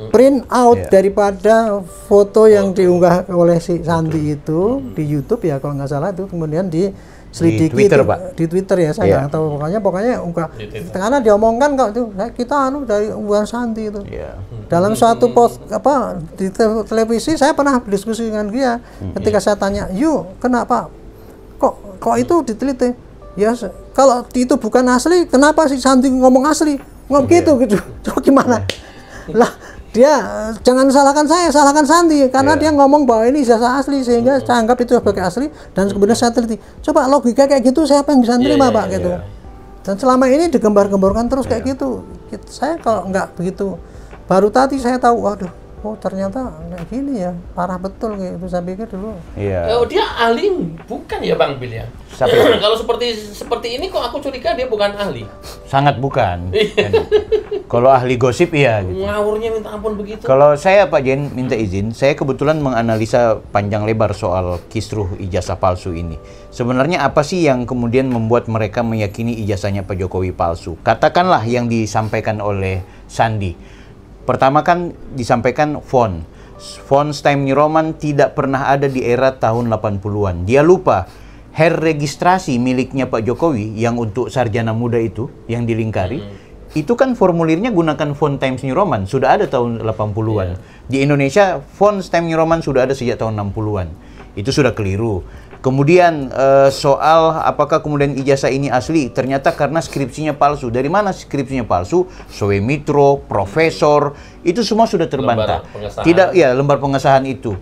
print out daripada foto yang diunggah oleh si Sandi itu di YouTube ya kalau nggak salah itu, kemudian selidiki di Twitter, itu, Pak. Di Twitter ya, saya nggak tahu pokoknya enggak. Karena diomongkan kok itu kita dari Buan Sandi itu. Dalam suatu di televisi saya pernah berdiskusi dengan dia. Ketika saya tanya, "Yuk, kenapa kok itu diteliti?" Ya, kalau itu bukan asli, kenapa si Sandi ngomong asli? Ngomong gitu. Coba gimana? Lah, dia jangan salahkan saya, salahkan Sandi karena dia ngomong bahwa ini ijazah asli sehingga saya anggap itu sebagai asli dan kemudian saya teliti. Coba logika kayak gitu siapa yang bisa nerima, Pak, gitu. Dan selama ini digembar-gemborkan terus kayak gitu. Saya kalau nggak begitu, baru tadi saya tahu, waduh, oh ternyata kayak gini ya, parah betul kayak itu. Saya pikir dulu. Oh, dia ahli bukan ya, Bang Bil ya? Kalau seperti ini kok aku curiga dia bukan ahli. Sangat bukan. Kalau ahli gosip iya gitu. Ngawurnya minta ampun begitu. Kalau saya Pak Jen minta izin, saya kebetulan menganalisa panjang lebar soal kisruh ijazah palsu ini. Sebenarnya apa sih yang kemudian membuat mereka meyakini ijazahnya Pak Jokowi palsu? Katakanlah yang disampaikan oleh Sandi. Pertama kan disampaikan Fonts Times New Roman tidak pernah ada di era tahun 80-an. Dia lupa registrasi miliknya Pak Jokowi yang untuk sarjana muda itu yang dilingkari. Itu kan formulirnya gunakan font Times New Roman, sudah ada tahun 80-an. Di Indonesia, Fonts Times New Roman sudah ada sejak tahun 60-an. Itu sudah keliru. Kemudian soal apakah kemudian ijazah ini asli, ternyata karena skripsinya palsu. Dari mana skripsinya palsu? Soemitro, profesor, itu semua sudah terbantah. Lembar pengesahan itu.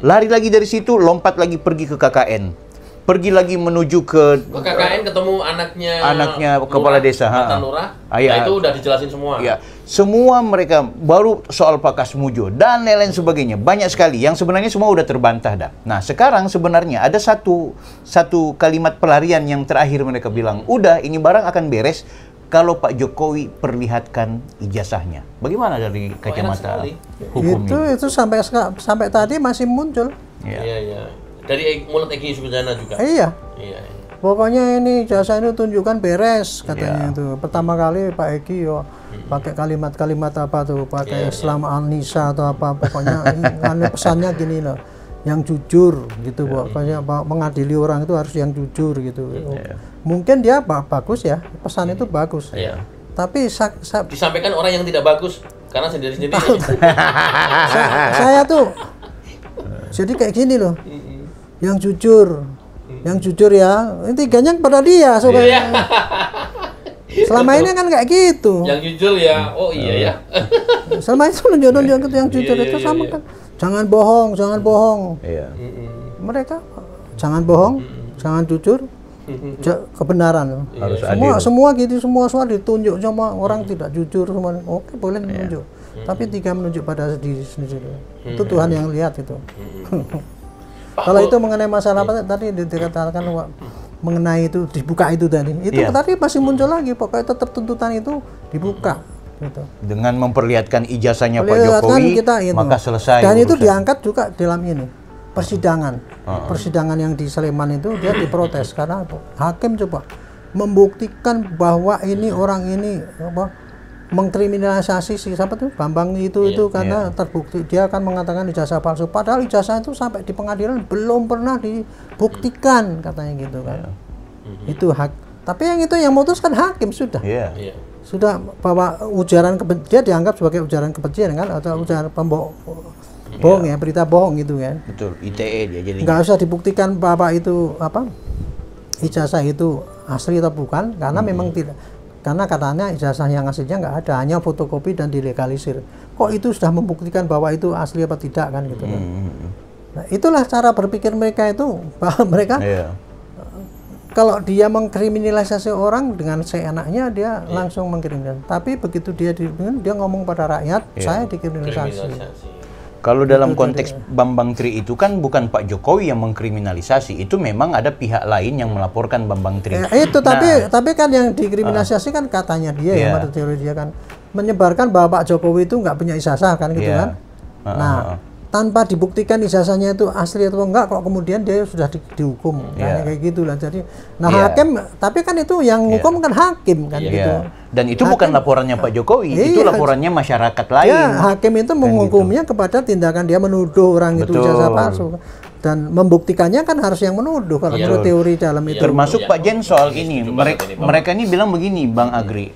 Lari lagi dari situ, lompat lagi pergi ke KKN. Pergi lagi menuju ke KKN, ketemu anaknya kepala desa, mantan lurah. Nah, itu udah dijelasin semua. Ya, semua mereka baru soal Pak Kasmujo dan lain-lain sebagainya, banyak sekali yang sebenarnya semua udah terbantah dah. Nah, sekarang sebenarnya ada satu kalimat pelarian yang terakhir mereka bilang, udah ini barang akan beres kalau Pak Jokowi perlihatkan ijazahnya. Bagaimana dari kacamata hukum itu sampai tadi masih muncul. Iya. Dari mulut Egy Sujana juga. Iya. Pokoknya ini ijazah ini tunjukkan beres katanya itu. Pertama kali Pak Egy pakai kalimat-kalimat apa tuh, pakai Islam An-Nisa atau apa, pokoknya pesannya gini loh, yang jujur gitu, pokoknya mengadili orang itu harus yang jujur gitu. Mungkin dia bagus ya, pesan itu bagus. Tapi disampaikan orang yang tidak bagus karena sendiri-sendiri. saya tuh jadi kayak gini loh. Yang jujur ya, ini tiganya kepada dia supaya selama ini kan kayak gitu. Yang jujur ya, oh iya ya. Selama itu nunjuk yang jujur itu sama kan, jangan bohong. Mereka jangan bohong, jangan jujur, kebenaran. Semua gitu, semua ditunjuk sama orang tidak jujur semua. Oke, boleh menunjuk, tapi tiga menunjuk pada diri sendiri. Itu Tuhan yang lihat itu. Kalau itu mengenai masalah apa tadi dikatakan mengenai itu dibuka itu tadi, tadi masih muncul lagi, pokoknya tetap tuntutan itu dibuka. Gitu. Dengan memperlihatkan ijazahnya Pak Jokowi, maka selesai. Dan itu diangkat juga dalam ini persidangan yang di Sleman itu dia diprotes karena hakim coba membuktikan bahwa ini orang ini mengkriminalisasi siapa tuh Bambang itu karena terbukti dia akan mengatakan ijazah palsu, padahal ijazah itu sampai di pengadilan belum pernah dibuktikan katanya gitu kan. Itu hak, tapi yang memutuskan hakim sudah bahwa ujaran dia dianggap sebagai ujaran kebencian kan, atau ujaran bohong ya, berita bohong gitu kan. Betul, ITE dia jadi nggak usah dibuktikan bahwa itu ijazah itu asli atau bukan, karena memang tidak. Karena katanya ijazah yang aslinya nggak ada, hanya fotokopi dan dilegalisir. Kok itu sudah membuktikan bahwa itu asli apa tidak kan gitu kan. Nah, itulah cara berpikir mereka itu, bahwa mereka kalau dia mengkriminalisasi orang dengan seenaknya dia langsung mengkriminalisasi. Tapi begitu dia ngomong pada rakyat, saya dikriminalisasi. Kalau dalam konteks Bambang Tri itu kan bukan Pak Jokowi yang mengkriminalisasi, itu memang ada pihak lain yang melaporkan Bambang Tri. Tapi kan yang dikriminalisasi kan katanya dia ya, menurut teori dia kan menyebarkan bahwa Pak Jokowi itu nggak punya ijazah kan gitu kan. Nah, tanpa dibuktikan ijazahnya itu asli atau enggak, kok kemudian dia sudah dihukum kayak gitulah. Jadi hakim, tapi kan itu yang hukum kan hakim kan gitu. Dan itu hakim, bukan laporannya Pak Jokowi, itu laporannya masyarakat lain. Hakim itu menghukumnya kepada tindakan dia menuduh orang itu ijazah palsu. dan membuktikannya kan harus yang menuduh kalau menurut teori dalam itu. Termasuk Pak Jen soal ini, mereka ini bilang begini, Bang Agri,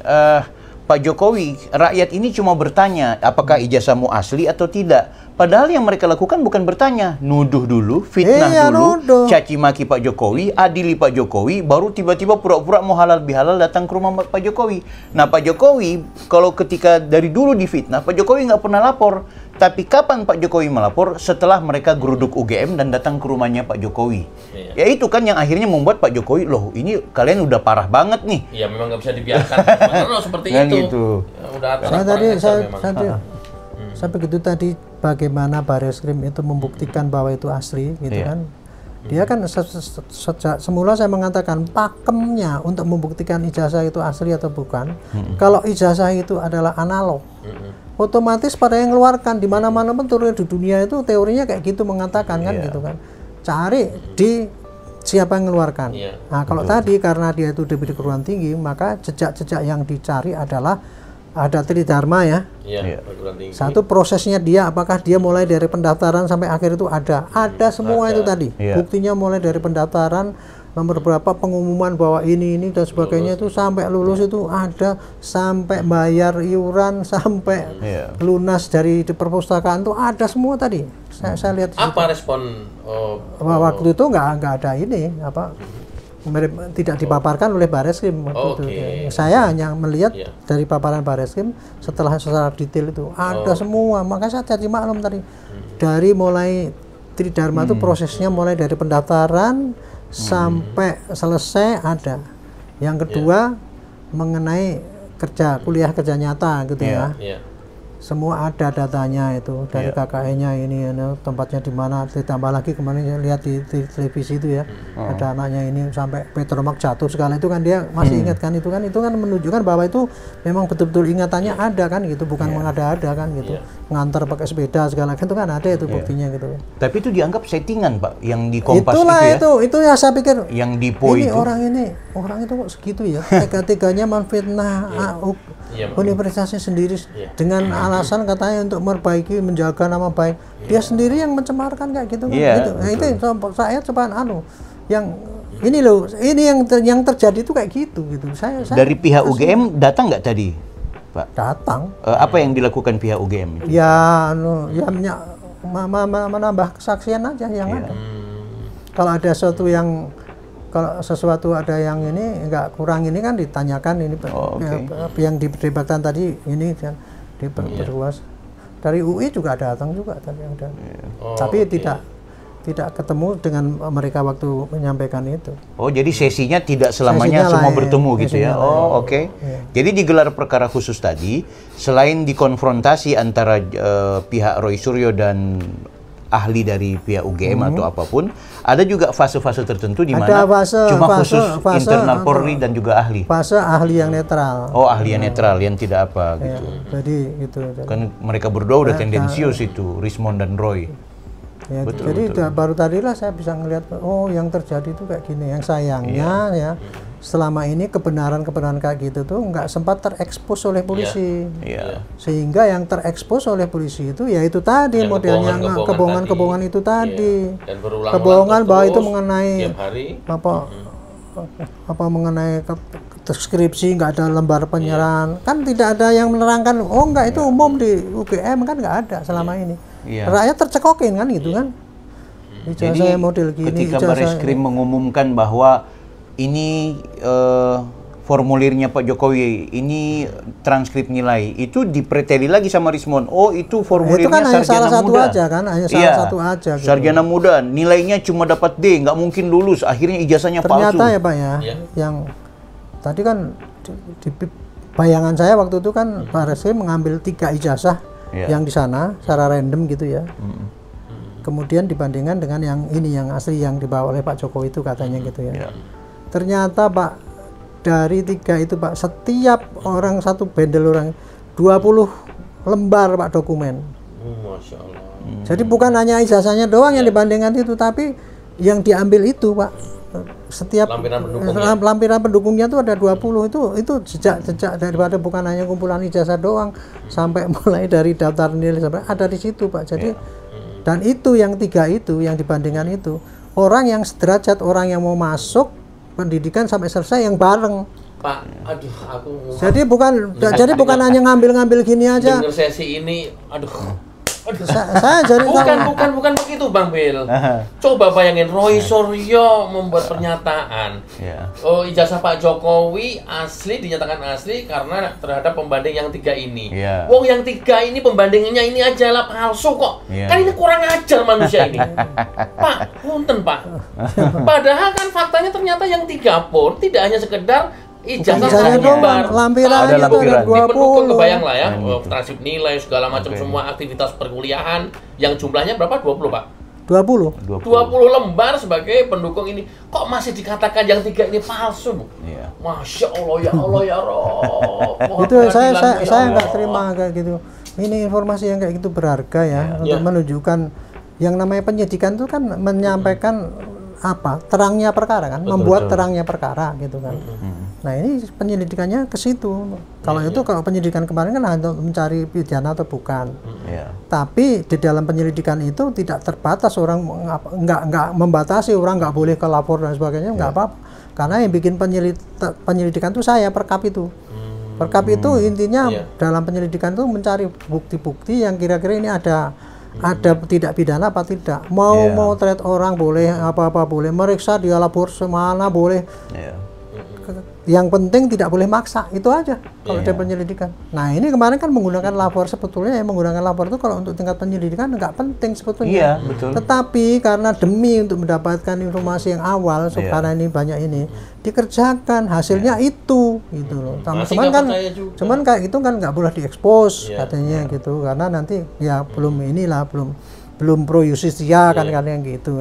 Pak Jokowi, rakyat ini cuma bertanya apakah ijazahmu asli atau tidak. Padahal yang mereka lakukan bukan bertanya, nuduh dulu, fitnah dulu, caci maki Pak Jokowi, adili Pak Jokowi, baru tiba-tiba pura-pura mau halal bihalal datang ke rumah Pak Jokowi. Nah Pak Jokowi, kalau ketika dari dulu difitnah, Pak Jokowi nggak pernah lapor. Tapi kapan Pak Jokowi melapor? Setelah mereka geruduk UGM dan datang ke rumahnya Pak Jokowi. Ya itu kan yang akhirnya membuat Pak Jokowi, loh ini kalian udah parah banget nih. Iya memang nggak bisa dibiarkan. Memang seperti itu. Gitu. Ya, udah saya begitu tadi bagaimana Bareskrim itu membuktikan bahwa itu asli, gitu kan? Dia kan semula saya mengatakan pakemnya untuk membuktikan ijazah itu asli atau bukan. Kalau ijazah itu adalah analog, otomatis pada yang mengeluarkan di mana-mana pun turun di dunia itu teorinya kayak gitu mengatakan kan gitu kan. Cari di siapa yang mengeluarkan. Nah kalau tadi karena dia itu di perguruan tinggi, maka jejak-jejak yang dicari adalah ada tridharma ya. Satu prosesnya dia, apakah dia mulai dari pendaftaran sampai akhir itu ada semua itu tadi. Buktinya mulai dari pendaftaran, nomor berapa, pengumuman bahwa ini dan sebagainya itu sampai lulus itu ada, sampai bayar iuran, sampai lunas dari di perpustakaan itu ada semua tadi. Saya lihat. Apa respon? Waktu itu nggak ada ini apa. Tidak dipaparkan oleh Bareskrim waktu itu. Saya hanya melihat dari paparan Bareskrim setelah secara detail itu ada semua. Makanya saya jadi maklum tadi dari mulai tridharma itu prosesnya mulai dari pendaftaran sampai selesai ada. Yang kedua mengenai kuliah kerja nyata gitu ya. Semua ada datanya itu dari KKN-nya ini tempatnya di mana, ditambah lagi kemarin lihat di televisi itu ya, ada anaknya ini sampai Petromak jatuh segala itu kan dia masih ingat kan, itu kan menunjukkan bahwa itu memang betul-betul ingatannya ada kan gitu, bukan mengada-ada kan gitu, ngantar pakai sepeda segala itu kan ada itu buktinya gitu. Tapi itu dianggap settingan Pak yang di Kompas itu ya saya pikir yang di PO itu. Orang itu kok segitu ya, tega-teganya menfitnah universitasnya sendiri dengan alasan katanya untuk memperbaiki, menjaga nama baik. Dia sendiri yang mencemarkan kayak gitu kan. Gitu. Nah, itu saya coba yang ini yang terjadi itu kayak gitu. Saya dari pihak UGM datang nggak tadi, Pak? Datang. Apa yang dilakukan pihak UGM? Ya menambah kesaksian aja yang ada. Kalau ada sesuatu ada yang ini nggak kurang ini kan ditanyakan ini yang diperdebatkan tadi ini kan diperluas. Dari UI juga datang juga tadi ada. Tapi tidak ketemu dengan mereka waktu menyampaikan itu. Oh, jadi sesinya tidak selamanya semua bertemu gitu ya. Jadi digelar perkara khusus tadi, selain dikonfrontasi antara pihak Roy Suryo dan ahli dari pihak UGM atau apapun, ada juga fase-fase tertentu di mana cuma khusus internal Polri dan juga ahli. Fase ahli yang netral. Oh, ahli yang netral yang tidak apa gitu. Jadi gitu. Kan mereka berdua udah tendensius itu, Rismond dan Roy. Ya, jadi baru tadilah saya bisa ngelihat yang terjadi itu kayak gini. Yang sayangnya ya selama ini kebenaran kayak gitu tuh nggak sempat terekspos oleh polisi. Sehingga yang terekspos oleh polisi itu ya itu tadi modelnya kebohongan itu tadi. Kebohongan bahwa itu mengenai mengenai deskripsi, nggak ada lembar penyerahan, kan tidak ada yang menerangkan. Enggak, itu umum di UGM kan nggak ada selama ini. Rakyat tercekokin kan gitu kan. Jadi model gini, ketika Bareskrim mengumumkan bahwa ini formulirnya Pak Jokowi, ini transkrip nilai, itu dipreteli lagi sama Rismond. Oh, itu formulirnya itu kan sarjana salah satu muda. Aja kan, hanya salah satu aja. Gitu. Sarjana muda, nilainya cuma dapat D, nggak mungkin lulus. Akhirnya ijazahnya palsu. Ternyata ya Pak ya, yang tadi kan di bayangan saya waktu itu kan Bareskrim mengambil 3 ijazah yang di sana secara random gitu ya. Kemudian dibandingkan dengan yang ini yang asli yang dibawa oleh Pak Jokowi itu katanya gitu ya. Ternyata Pak dari 3 itu Pak, setiap orang satu bendel orang 20 lembar Pak dokumen. Masya Allah. Jadi bukan hanya ijazahnya doang yang dibandingkan itu, tapi yang diambil itu Pak, setiap lampiran pendukungnya itu ada 20 itu jejak daripada bukan hanya kumpulan ijazah doang, sampai mulai dari daftar nilai sampai ada di situ Pak. Jadi Dan itu yang 3 itu, yang dibandingkan itu, orang yang sederajat, orang yang mau masuk pendidikan sampai selesai yang bareng. Pak, aduh, aku. Jadi bukan hanya ngambil gini aja. Dengar sesi ini, aduh. Saya jadi bukan begitu Bang Bill. Coba bayangin Roy Suryo membuat pernyataan. Oh, ijazah Pak Jokowi asli, dinyatakan asli karena terhadap pembanding yang 3 ini. Wong yang 3 ini pembandingannya ini aja lah palsu kok. Kan ini kurang ajar manusia ini. Pak, punten Pak. Padahal kan faktanya ternyata yang 3 pun tidak hanya sekedar ijazah lampiran itu ada 20. Kebayang lah ya, transkrip nilai segala macam semua aktivitas perkuliahan yang jumlahnya berapa? 20 Pak? 20 lembar sebagai pendukung ini. Kok masih dikatakan yang 3 ini palsu? Masya Allah ya Allah ya Roh. Itu saya nggak terima kayak gitu. Ini informasi yang kayak gitu berharga ya untuk menunjukkan yang namanya penyidikan itu kan menyampaikan terangnya perkara kan, membuat terangnya perkara gitu kan. Nah ini penyelidikannya ke situ. Kalau itu kalau penyidikan kemarin kan hanya mencari pidana atau bukan. Tapi di dalam penyelidikan itu tidak terbatas, orang nggak membatasi orang nggak boleh ke lapor dan sebagainya, nggak apa-apa. Karena yang bikin penyelidikan itu saya Perkap itu. Perkap itu intinya dalam penyelidikan itu mencari bukti-bukti yang kira-kira ini ada tidak pidana apa tidak. Mau threat orang boleh, apa-apa boleh, meriksa dia lapor semana boleh. Yang penting tidak boleh maksa, itu aja kalau ada penyelidikan. Nah ini kemarin kan menggunakan lapor, sebetulnya yang menggunakan lapor itu kalau untuk tingkat penyelidikan nggak penting sebetulnya. Betul. Tetapi karena demi untuk mendapatkan informasi yang awal, karena ini banyak ini dikerjakan, hasilnya itu gitu loh. Cuman kayak gitu kan nggak boleh diekspos katanya gitu, karena nanti ya belum pro justisia kan yang gitu.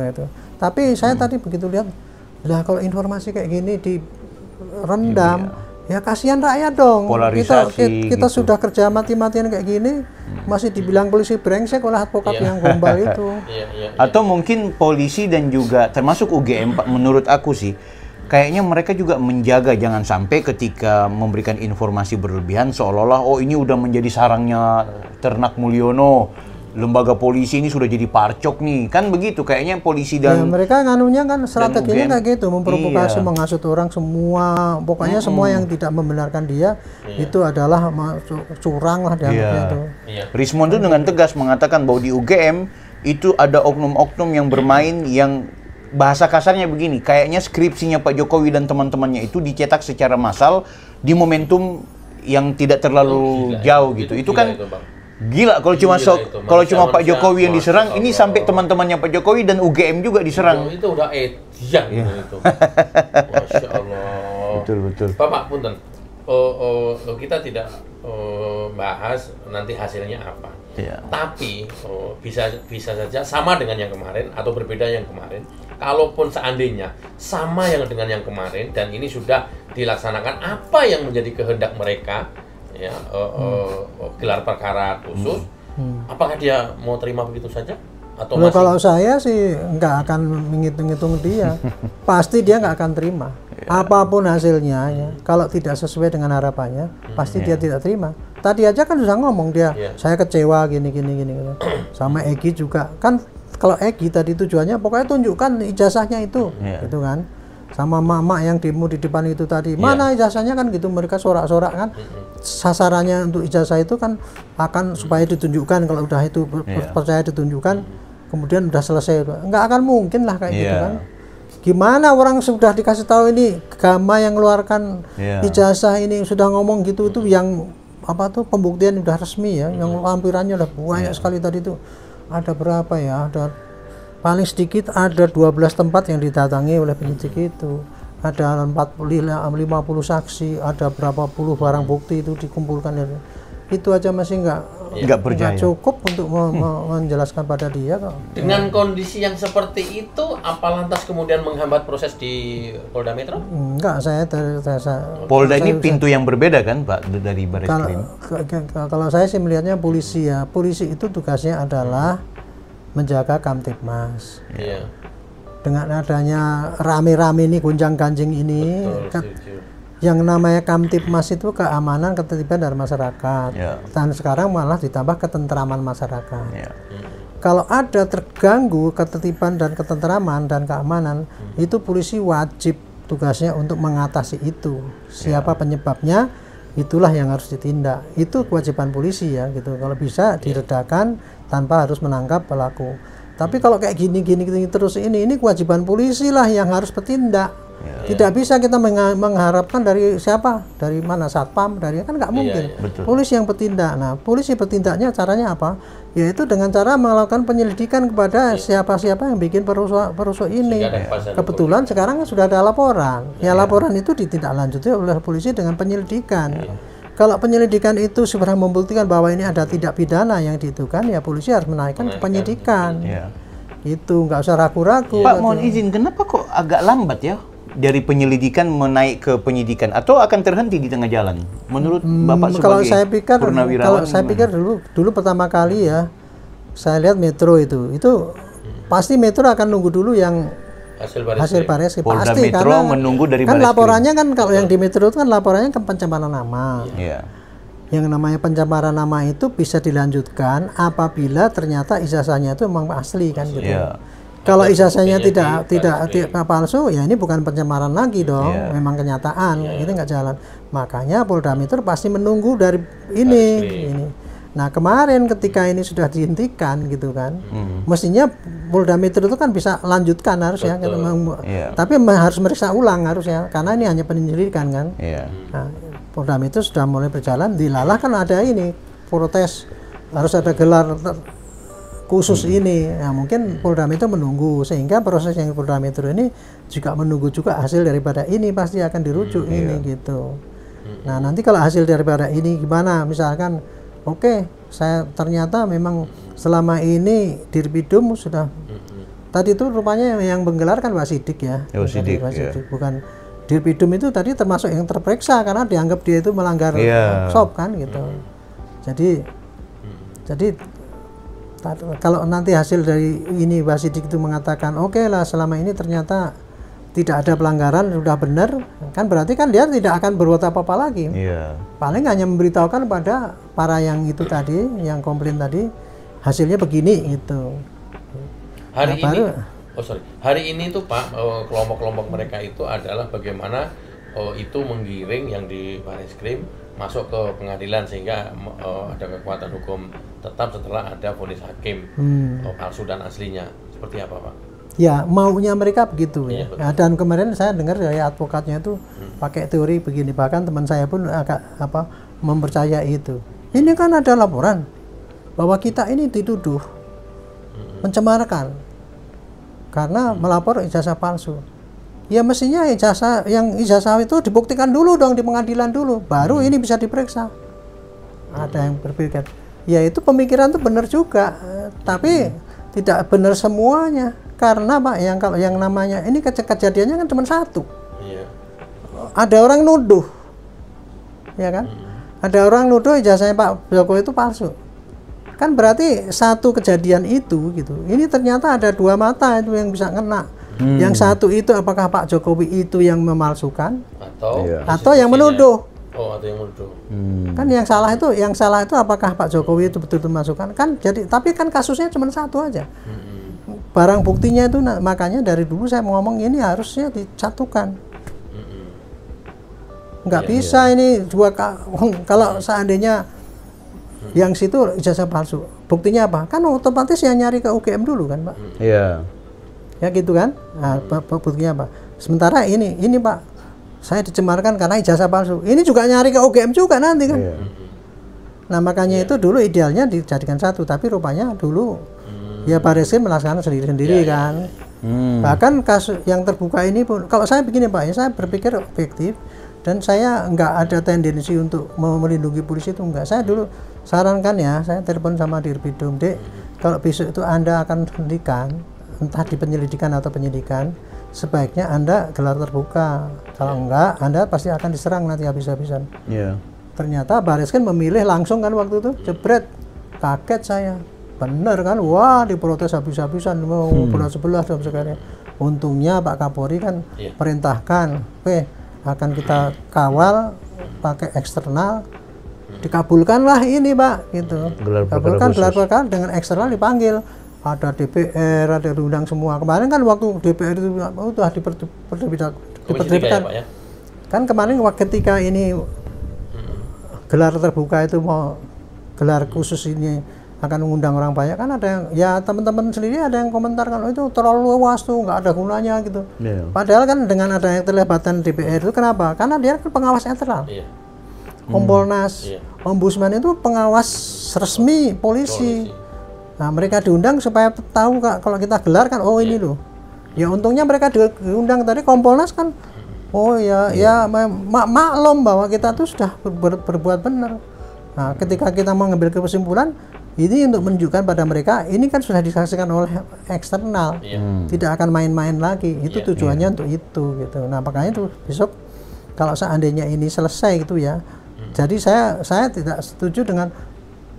Tapi saya tadi begitu lihat, lah kalau informasi kayak gini di rendam, ya kasihan rakyat dong. Kita gitu. Sudah kerja mati-matian kayak gini, masih dibilang polisi brengsek oleh advokat yang gombal itu. Atau mungkin polisi dan juga termasuk UGM, menurut aku sih, kayaknya mereka juga menjaga jangan sampai ketika memberikan informasi berlebihan seolah-olah ini udah menjadi sarangnya Ternak Mulyono. Lembaga polisi ini sudah jadi parcok nih, kan begitu kayaknya polisi dan mereka nganunya kan strateginya kayak gitu, memprovokasi, menghasut orang semua, pokoknya semua yang tidak membenarkan dia itu adalah curang lah dianggapnya itu. Rismond itu dengan tegas mengatakan bahwa di UGM itu ada oknum-oknum yang bermain, yang bahasa kasarnya begini, kayaknya skripsinya Pak Jokowi dan teman-temannya itu dicetak secara massal di momentum yang tidak terlalu jauh gitu. Itu kan gila kalau cuma Pak Jokowi yang diserang, ini sampai teman-temannya Pak Jokowi dan UGM juga diserang. Itu udah itu. Masya Allah. Betul. Bapak punten. Kita tidak bahas nanti hasilnya apa. Tapi bisa saja sama dengan yang kemarin atau berbeda yang kemarin. Kalaupun seandainya sama dengan yang kemarin dan ini sudah dilaksanakan apa yang menjadi kehendak mereka, gelar perkara khusus, apakah dia mau terima begitu saja? Atau kalau saya sih nggak akan menghitung-hitung dia, pasti dia nggak akan terima. Apapun hasilnya, kalau tidak sesuai dengan harapannya, pasti dia tidak terima. Tadi aja kan sudah ngomong dia, saya kecewa gini. Sama Egy juga kan, kalau Egy tadi tujuannya pokoknya tunjukkan ijazahnya itu, gitu kan. Sama mama yang demo di depan itu tadi, mana ijazahnya kan gitu, mereka sorak-sorak kan. Sasarannya untuk ijazah itu kan akan supaya ditunjukkan, kalau udah itu percaya ditunjukkan, kemudian udah selesai. Nggak akan mungkin lah kayak gitu kan. Gimana orang sudah dikasih tahu ini Gama yang ngeluarkan ijazah ini sudah ngomong gitu, itu yang pembuktian udah resmi ya, yang lampirannya udah banyak sekali tadi itu. Ada berapa ya? Ada paling sedikit ada 12 tempat yang didatangi oleh penyidik itu. Ada 50 saksi, ada berapa puluh barang bukti itu dikumpulkan. Itu aja masih nggak cukup untuk menjelaskan pada dia kok. Dengan kondisi yang seperti itu, apa lantas kemudian menghambat proses di Polda Metro? Enggak, saya Polda ini pintu yang berbeda kan Pak dari Barreskrim? Kalau saya sih melihatnya polisi itu tugasnya adalah menjaga Kamtibmas. Dengan adanya rame-rame ini, gonjang-ganjing ini, yang namanya Kamtibmas itu keamanan, ketertiban dari masyarakat. Dan sekarang malah ditambah ketentraman masyarakat. kalau ada terganggu ketertiban dan ketentraman dan keamanan, itu polisi wajib tugasnya untuk mengatasi itu. Siapa penyebabnya, itulah yang harus ditindak. Itu kewajiban polisi ya gitu. Kalau bisa diredakan tanpa harus menangkap pelaku. Tapi kalau kayak gini terus ini kewajiban polisi lah yang harus bertindak. Tidak bisa kita mengharapkan dari siapa, dari mana, satpam, dari kan nggak mungkin. Polisi yang bertindak. Nah, polisi bertindaknya caranya apa? Yaitu dengan cara melakukan penyelidikan kepada siapa-siapa yang bikin perusuh ini. Kebetulan sekarang sudah ada laporan. Ya laporan itu ditindaklanjuti oleh polisi dengan penyelidikan. Kalau penyelidikan itu sudah membuktikan bahwa ini ada tindak pidana yang diitukan, ya polisi harus menaikkan ke penyidikan. Itu nggak usah ragu-ragu. Pak, mohon izin, kenapa kok agak lambat ya dari penyelidikan menaik ke penyidikan, atau akan terhenti di tengah jalan? Menurut Bapak sebagai purnawirawan? Kalau saya pikir dulu pertama kali ya, saya lihat Metro itu pasti Metro akan nunggu dulu yang hasil Bareskrim. Polda Pasti, Metro karena menunggu dari kan Bareskrim. laporannya kan kalau yang di Metro itu kan laporannya ke pencemaran nama. Yang namanya pencemaran nama itu bisa dilanjutkan apabila ternyata ijazahnya itu memang asli kan gitu. Kalau ijazahnya tidak palsu, ya ini bukan pencemaran lagi dong, memang kenyataan, itu nggak jalan. Makanya Polda Metro pasti menunggu dari ini. Nah kemarin ketika ini sudah dihentikan gitu kan, mestinya Polda Metro itu kan bisa lanjutkan harusnya, tapi harus meriksa ulang harusnya, karena ini hanya penyelidikan kan. Nah, Polda Metro sudah mulai berjalan, dilalah kan ada ini protes, harus ada gelar khusus ini. Nah, mungkin Polda Metro menunggu, sehingga proses yang Polda Metro ini juga menunggu juga hasil daripada ini pasti akan dirujuk ini gitu. Nah, nanti kalau hasil daripada ini gimana? Misalkan oke, saya ternyata memang selama ini Dirpidum sudah tadi itu rupanya yang menggelar kan Wasidik ya. Wasidik. Bukan Dirpidum itu tadi termasuk yang terperiksa karena dianggap dia itu melanggar SOP kan gitu. Jadi kalau nanti hasil dari ini Wasidik itu mengatakan oke lah selama ini ternyata tidak ada pelanggaran, sudah benar, kan berarti kan dia tidak akan berbuat apa-apa lagi. Paling hanya memberitahukan pada para yang itu tadi, yang komplain tadi, hasilnya begini gitu. Hari ini tuh Pak, kelompok-kelompok mereka itu adalah bagaimana itu menggiring yang di Bareskrim masuk ke pengadilan sehingga ada kekuatan hukum tetap setelah ada vonis hakim palsu dan aslinya. Seperti apa Pak? Ya maunya mereka begitu ya. Nah, dan kemarin saya dengar dari advokatnya itu pakai teori begini, bahkan teman saya pun agak mempercayai itu. Ini kan ada laporan bahwa kita ini dituduh mencemarkan karena melapor ijazah palsu. Ya mestinya ijazah itu dibuktikan dulu dong di pengadilan dulu, baru ini bisa diperiksa. Ada yang berpikir, ya itu pemikiran itu benar juga, tapi tidak benar semuanya. Karena Pak, kalau yang namanya ini kejadiannya kan cuma satu. Ada orang nuduh, ya kan? Ada orang nuduh ijazahnya Pak Jokowi itu palsu. Kan berarti satu kejadian itu gitu. Ini ternyata ada dua mata itu yang bisa kena. Yang satu itu apakah Pak Jokowi itu yang memalsukan atau yang menuduh? Atau yang menuduh. Kan yang salah itu apakah Pak Jokowi itu betul-betul memalsukan? Kan jadi tapi kan kasusnya cuma satu aja. Barang buktinya itu makanya dari dulu saya mau ngomong ini harusnya disatukan. Nggak bisa ini dua kalau seandainya yang situ ijazah palsu. Buktinya apa? Kan otomatis yang nyari ke UGM dulu kan, Pak. Ya gitu kan. Nah, buktinya apa? Sementara ini Pak, saya dicemarkan karena ijazah palsu. Ini juga nyari ke UGM juga nanti kan. Nah makanya itu dulu idealnya dijadikan satu, tapi rupanya dulu ya Bareskrim melaksanakan sendiri-sendiri kan. Bahkan kasus yang terbuka ini pun, kalau saya begini Pak, ya saya berpikir objektif dan saya nggak ada tendensi untuk melindungi polisi itu enggak. Saya dulu sarankan ya, saya telepon sama Dirpidum, Dek, kalau besok itu Anda akan hentikan entah di penyelidikan atau penyidikan, sebaiknya Anda gelar terbuka. Kalau enggak, Anda pasti akan diserang nanti habis-habisan. Ternyata Bareskrim memilih langsung kan waktu itu, jebret. Kaget saya. Bener kan? Wah, diprotes habis-habisan. Bulan 11 dan sebagainya. Untungnya Pak Kapolri kan perintahkan, oke, akan kita kawal pakai eksternal. Dikabulkanlah ini Pak, gitu. Kabulkan gelar perkara dengan eksternal dipanggil. ada DPR, ada diundang semua. Kemarin kan waktu DPR itu udah diperdebatkan. Ya, kan kemarin ketika ini gelar terbuka itu mau gelar khusus ini akan mengundang orang banyak, kan ada yang, ya teman-teman sendiri ada yang komentar kan, oh, itu terlalu luas tuh, nggak ada gunanya gitu. Padahal kan dengan adanya keterlibatan DPR itu kenapa? Karena dia kan pengawas internal. Kompolnas, Ombudsman itu pengawas resmi polisi. Nah, mereka diundang supaya tahu kalau kita gelar kan, oh ini loh. Ya untungnya mereka diundang tadi Kompolnas kan. Oh ya, maklum bahwa kita tuh sudah berbuat benar. Nah, ketika kita mengambil kesimpulan, ini untuk menunjukkan pada mereka, ini kan sudah disaksikan oleh eksternal, tidak akan main-main lagi. Itu tujuannya untuk itu, gitu. Nah, makanya tuh besok kalau seandainya ini selesai gitu ya, jadi saya tidak setuju dengan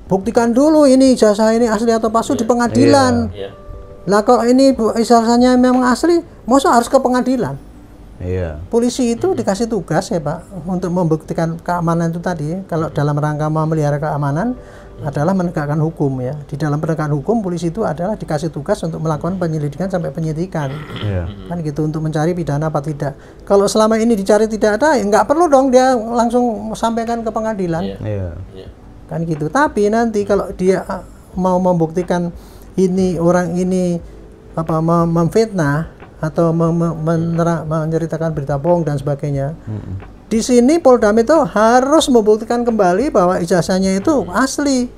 buktikan dulu ini ijazah ini asli atau palsu di pengadilan. Lah kalau ini ijazahnya memang asli, masa harus ke pengadilan? Polisi itu dikasih tugas ya Pak untuk membuktikan keamanan itu tadi. Kalau dalam rangka memelihara keamanan adalah menegakkan hukum ya. Di dalam penegakan hukum polisi itu adalah dikasih tugas untuk melakukan penyelidikan sampai penyidikan. Kan gitu, untuk mencari pidana apa tidak. Kalau selama ini dicari tidak ada, ya nggak perlu dong dia langsung sampaikan ke pengadilan. Kan gitu. Tapi nanti kalau dia mau membuktikan ini orang ini apa memfitnah atau menceritakan berita bohong dan sebagainya. Di sini Polda Metro harus membuktikan kembali bahwa ijazahnya itu asli.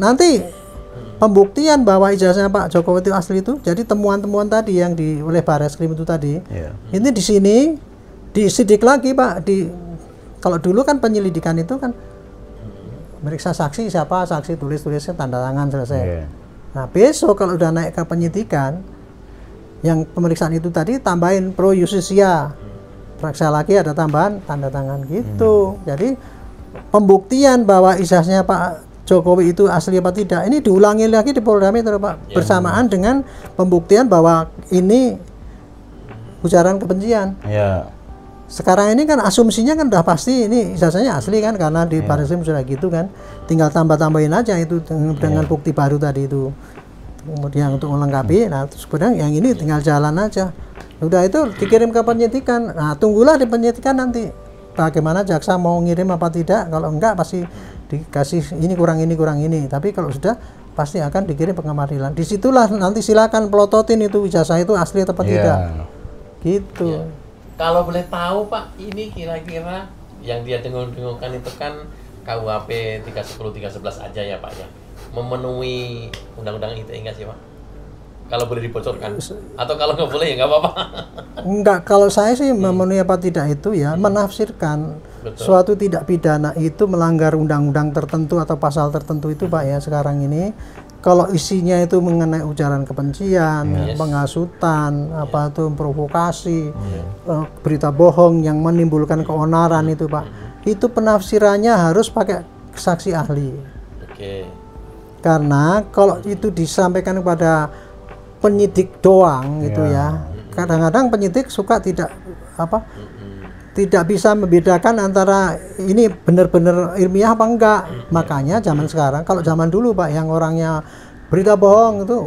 Nanti pembuktian bahwa ijazahnya Pak Jokowi itu asli itu, jadi temuan-temuan tadi yang oleh Barreskrim itu tadi, ini di sini disidik lagi Pak. Kalau dulu kan penyelidikan itu kan meriksa saksi siapa, saksi tulis-tulisnya tanda tangan selesai. Nah besok kalau udah naik ke penyidikan, yang pemeriksaan itu tadi tambahin pro justisia, periksa lagi ada tambahan tanda tangan gitu. Jadi pembuktian bahwa ijazahnya Pak Jokowi itu asli apa tidak ini diulangi lagi di Polda Metro Pak, bersamaan dengan pembuktian bahwa ini ujaran kebencian. Sekarang ini kan asumsinya kan udah pasti ini ijazahnya asli kan, karena di Barreskrim sudah gitu kan, tinggal tambah-tambahin aja itu dengan bukti baru tadi itu. Kemudian untuk melengkapi, nah sebenarnya yang ini tinggal jalan aja. Udah itu dikirim ke penyidikan. Nah tunggulah di penyidikan nanti bagaimana jaksa mau ngirim apa tidak. Kalau enggak pasti dikasih ini kurang ini. Tapi kalau sudah pasti akan dikirim ke pengadilan. Disitulah nanti silakan pelototin itu ijazah itu asli atau tidak. Gitu. Kalau boleh tahu Pak, ini kira-kira yang dia dengung-dengungkan itu kan KUHP 310 311 aja ya Pak ya. Memenuhi undang-undang ITE enggak sih Pak? Kalau boleh dibocorkan, atau kalau nggak boleh ya nggak apa-apa. Enggak, kalau saya sih memenuhi apa tidak itu ya menafsirkan suatu tidak pidana itu melanggar undang-undang tertentu atau pasal tertentu itu Pak ya sekarang ini. Kalau isinya itu mengenai ujaran kebencian, penghasutan, apa itu provokasi, berita bohong yang menimbulkan keonaran itu Pak, itu penafsirannya harus pakai saksi ahli. Karena kalau itu disampaikan kepada penyidik doang gitu ya, kadang-kadang penyidik suka tidak bisa membedakan antara ini benar-benar ilmiah apa enggak. Makanya zaman sekarang, kalau zaman dulu Pak yang orangnya berita bohong itu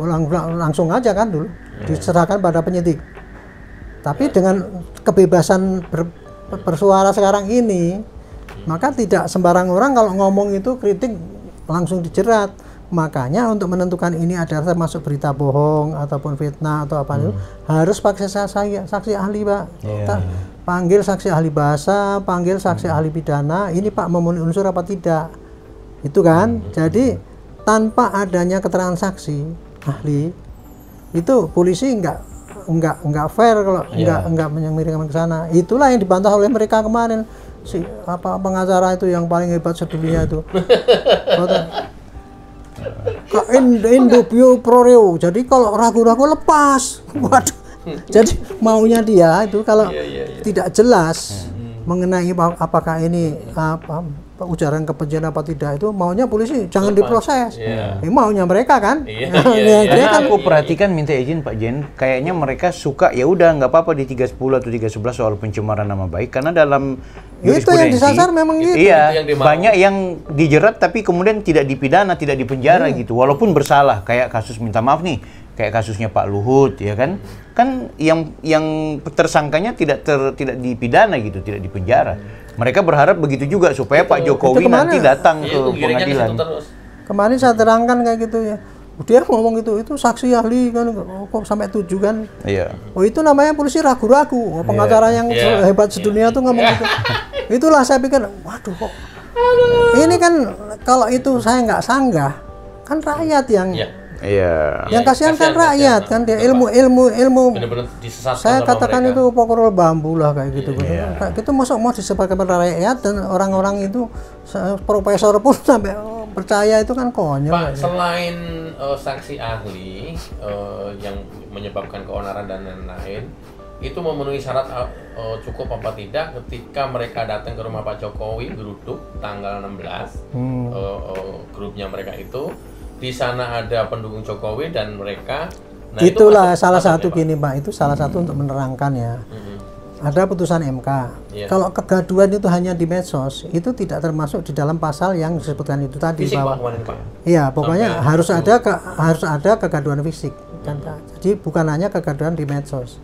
langsung aja kan dulu diserahkan pada penyidik. Tapi dengan kebebasan bersuara sekarang ini, maka tidak sembarang orang kalau ngomong itu kritik langsung dijerat. Makanya untuk menentukan ini adalah termasuk berita bohong ataupun fitnah atau apa itu harus pakai saksi ahli Pak. Panggil saksi ahli bahasa, panggil saksi ahli pidana. Ini Pak memenuhi unsur apa tidak? Itu kan. Jadi tanpa adanya keterangan saksi ahli itu polisi enggak fair kalau enggak menyampaikan ke sana. Itulah yang dibantah oleh mereka kemarin. Pengacara itu yang paling hebat sedunia itu. Indubio pro reo. Jadi kalau ragu-ragu lepas. Waduh. Jadi maunya dia itu kalau tidak jelas mengenai apakah ini ujaran kebencian apa tidak itu maunya polisi jangan diproses. Maunya mereka kan. Aku perhatikan minta izin Pak Jen, kayaknya mereka suka ya udah nggak apa-apa di 310 atau 311 soal pencemaran nama baik karena dalam itu yang disasar memang gitu. Iya, banyak yang dijerat tapi kemudian tidak dipidana, tidak dipenjara gitu, walaupun bersalah. Kayak kasus minta maaf nih, kayak kasusnya Pak Luhut ya kan, yang tersangkanya tidak dipidana gitu, tidak dipenjara. Mereka berharap begitu juga supaya Pak Jokowi nanti datang ke pengadilan. Kemarin saya terangkan kayak gitu ya. Dia ngomong itu saksi ahli kan kok sampai 7 kan. Iya. Oh itu namanya polisi ragu-ragu. Pengacara yang hebat sedunia tuh ngomong gitu. Itulah saya pikir, waduh kok. Ini kan kalau itu saya nggak sanggah, kan rakyat yang yang kasihan kan rakyat kan dia ilmu saya katakan itu pokok bambu lah kayak gitu. Kayak gitu masuk mau disebarkan kepada rakyat dan orang-orang itu profesor pun sampai percaya itu kan konyol. Pak, selain saksi ahli yang menyebabkan keonaran dan lain-lain, itu memenuhi syarat cukup apa tidak ketika mereka datang ke rumah Pak Jokowi geruduk tanggal 16 grupnya mereka itu di sana ada pendukung Jokowi dan mereka itulah salah satu gini Pak, itu salah satu untuk menerangkan ya. Ada putusan MK. Kalau kegaduhan itu hanya di medsos, itu tidak termasuk di dalam pasal yang disebutkan itu tadi. Fisik, bahwa iya, pokoknya harus ada kegaduhan fisik kan. Jadi bukan hanya kegaduhan di medsos.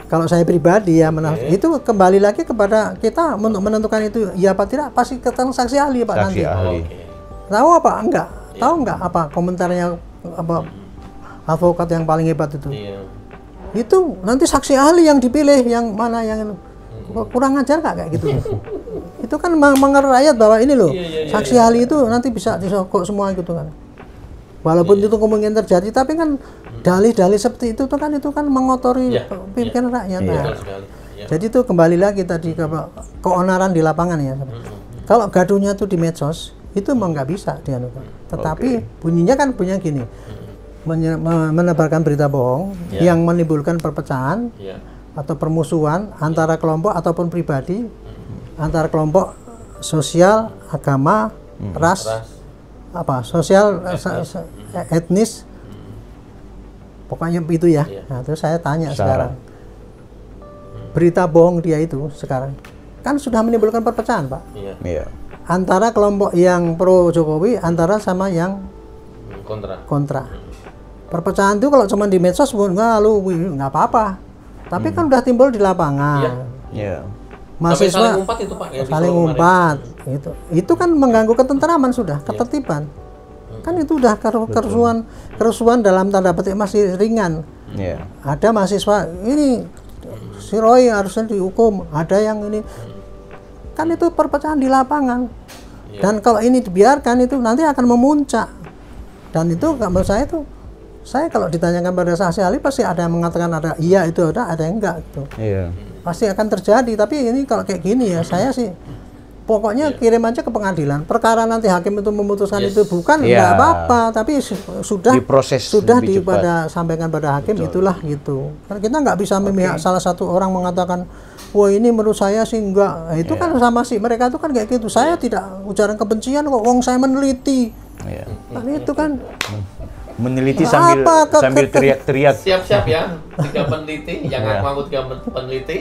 Kalau saya pribadi ya itu kembali lagi kepada kita untuk menentukan itu ya apa tidak, pasti ketemu saksi ahli Pak nanti. Tahu apa enggak? Tahu nggak apa komentarnya apa advokat yang paling hebat itu? Itu nanti saksi ahli yang dipilih yang mana yang itu. Kurang ajar nggak kayak gitu? Itu kan mengerti rakyat bahwa ini loh saksi ahli itu nanti bisa disogok semua gitu kan. Walaupun itu kemungkinan terjadi, tapi kan dalih-dalih seperti itu kan mengotori pikiran rakyat. Jadi itu kembali lagi tadi ke keonaran di lapangan ya. Kalau gaduhnya tuh di medsos itu memang nggak bisa dianukan. Tetapi bunyinya kan punya gini, menebarkan berita bohong yang menimbulkan perpecahan atau permusuhan antara kelompok ataupun pribadi, antara kelompok sosial, agama, ras, apa sosial, etnis, pokoknya itu ya. Nah, terus saya tanya sekarang, berita bohong dia itu sekarang kan sudah menimbulkan perpecahan Pak. Antara kelompok yang pro Jokowi, antara sama yang kontra. Perpecahan itu kalau cuma di medsos nggak apa-apa. Tapi kan udah timbul di lapangan. Mahasiswa saling umpat. Itu kan mengganggu ketentraman sudah, ketertiban. Kan itu udah kerusuhan dalam tanda petik masih ringan. Ada mahasiswa ini si Roy harusnya dihukum, ada yang ini. Kan itu perpecahan di lapangan. Dan kalau ini dibiarkan itu nanti akan memuncak. Dan itu menurut saya itu, saya kalau ditanyakan pada saksi ahli pasti ada yang mengatakan ada iya itu ada yang enggak gitu. Pasti akan terjadi. Tapi ini kalau kayak gini ya saya sih pokoknya kirim aja ke pengadilan. Perkara nanti hakim itu memutuskan itu bukan enggak apa-apa, tapi sudah sampaikan pada hakim. Itulah gitu. Karena kita nggak bisa memihak salah satu orang mengatakan wah ini menurut saya sih enggak. Itu kan sama sih mereka itu kan kayak gitu. Saya tidak ujaran kebencian kok, wong saya meneliti. Kan itu kan meneliti sambil teriak-teriak. Siap-siap ya, 3 peneliti, jangan ngaku 3 peneliti.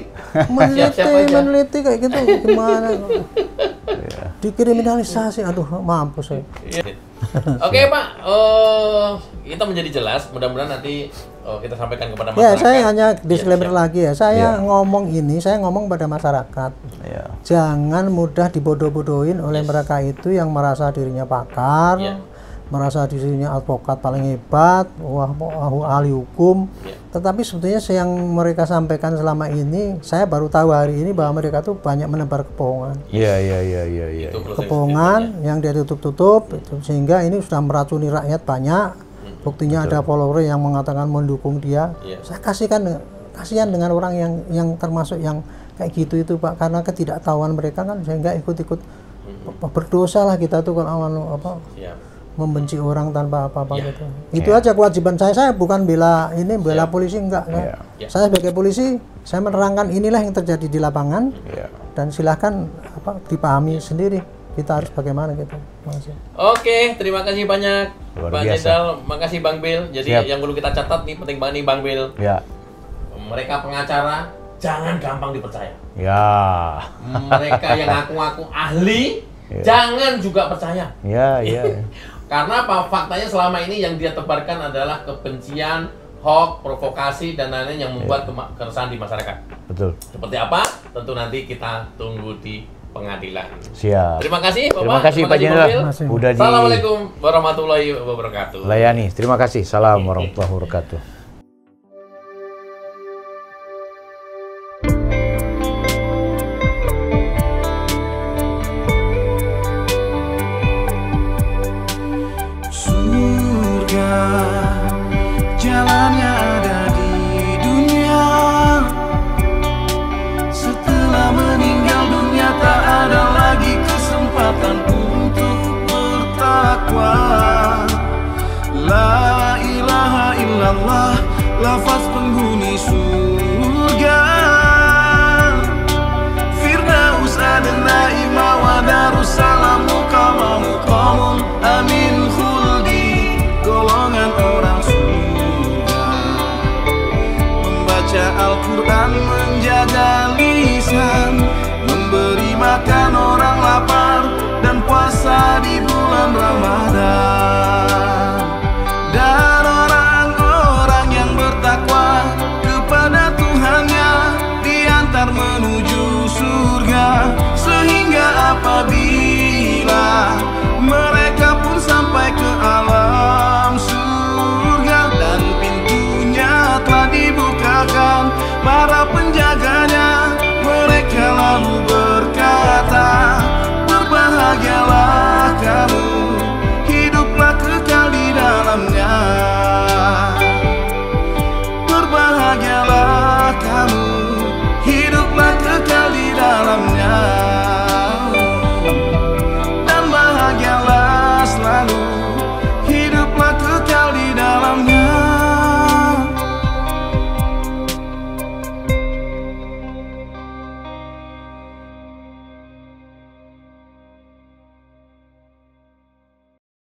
Meneliti kayak gitu gimana? Dikriminalisasi, aduh mampus saya. Oke Pak, kita menjadi jelas. Mudah-mudahan nanti kita sampaikan kepada masyarakat. Ya, saya hanya disclaimer lagi ya. Saya ngomong pada masyarakat. Jangan mudah dibodoh-bodohin oleh mereka itu yang merasa dirinya pakar, merasa dirinya advokat paling hebat, wah ahli hukum. Tetapi sebetulnya yang mereka sampaikan selama ini, saya baru tahu hari ini bahwa mereka tuh banyak menebar kebohongan. Kebohongan yang dia tutup-tutup, sehingga ini sudah meracuni rakyat banyak. Buktinya ada follower yang mengatakan mendukung dia. Saya kasihan dengan orang yang termasuk yang kayak gitu itu Pak, karena ketidaktahuan mereka kan sehingga ikut-ikut berdosa lah kita tuh kalau membenci orang tanpa apa-apa gitu. Itu aja kewajiban saya bukan bela polisi enggak. Saya sebagai polisi saya menerangkan inilah yang terjadi di lapangan dan silahkan dipahami sendiri kita harus bagaimana gitu. Makasih. Oke, terima kasih banyak Pak Jenderal, makasih Bang Bill. Jadi yang perlu kita catat nih, penting banget nih Bang Bill. Ya. Mereka pengacara jangan gampang dipercaya. Ya. Mereka yang ngaku-ngaku ahli jangan juga percaya. Ya, ya. Karena apa? Faktanya selama ini yang dia tebarkan adalah kebencian, hoax, provokasi, dan lain-lain yang membuat keresahan di masyarakat. Betul. Seperti apa? Tentu nanti kita tunggu di pengadilan. Siap. Terima kasih Bapak. Terima kasih Pak Jenderal. Assalamualaikum warahmatullahi wabarakatuh. Layani. Terima kasih. Salam warahmatullahi wabarakatuh.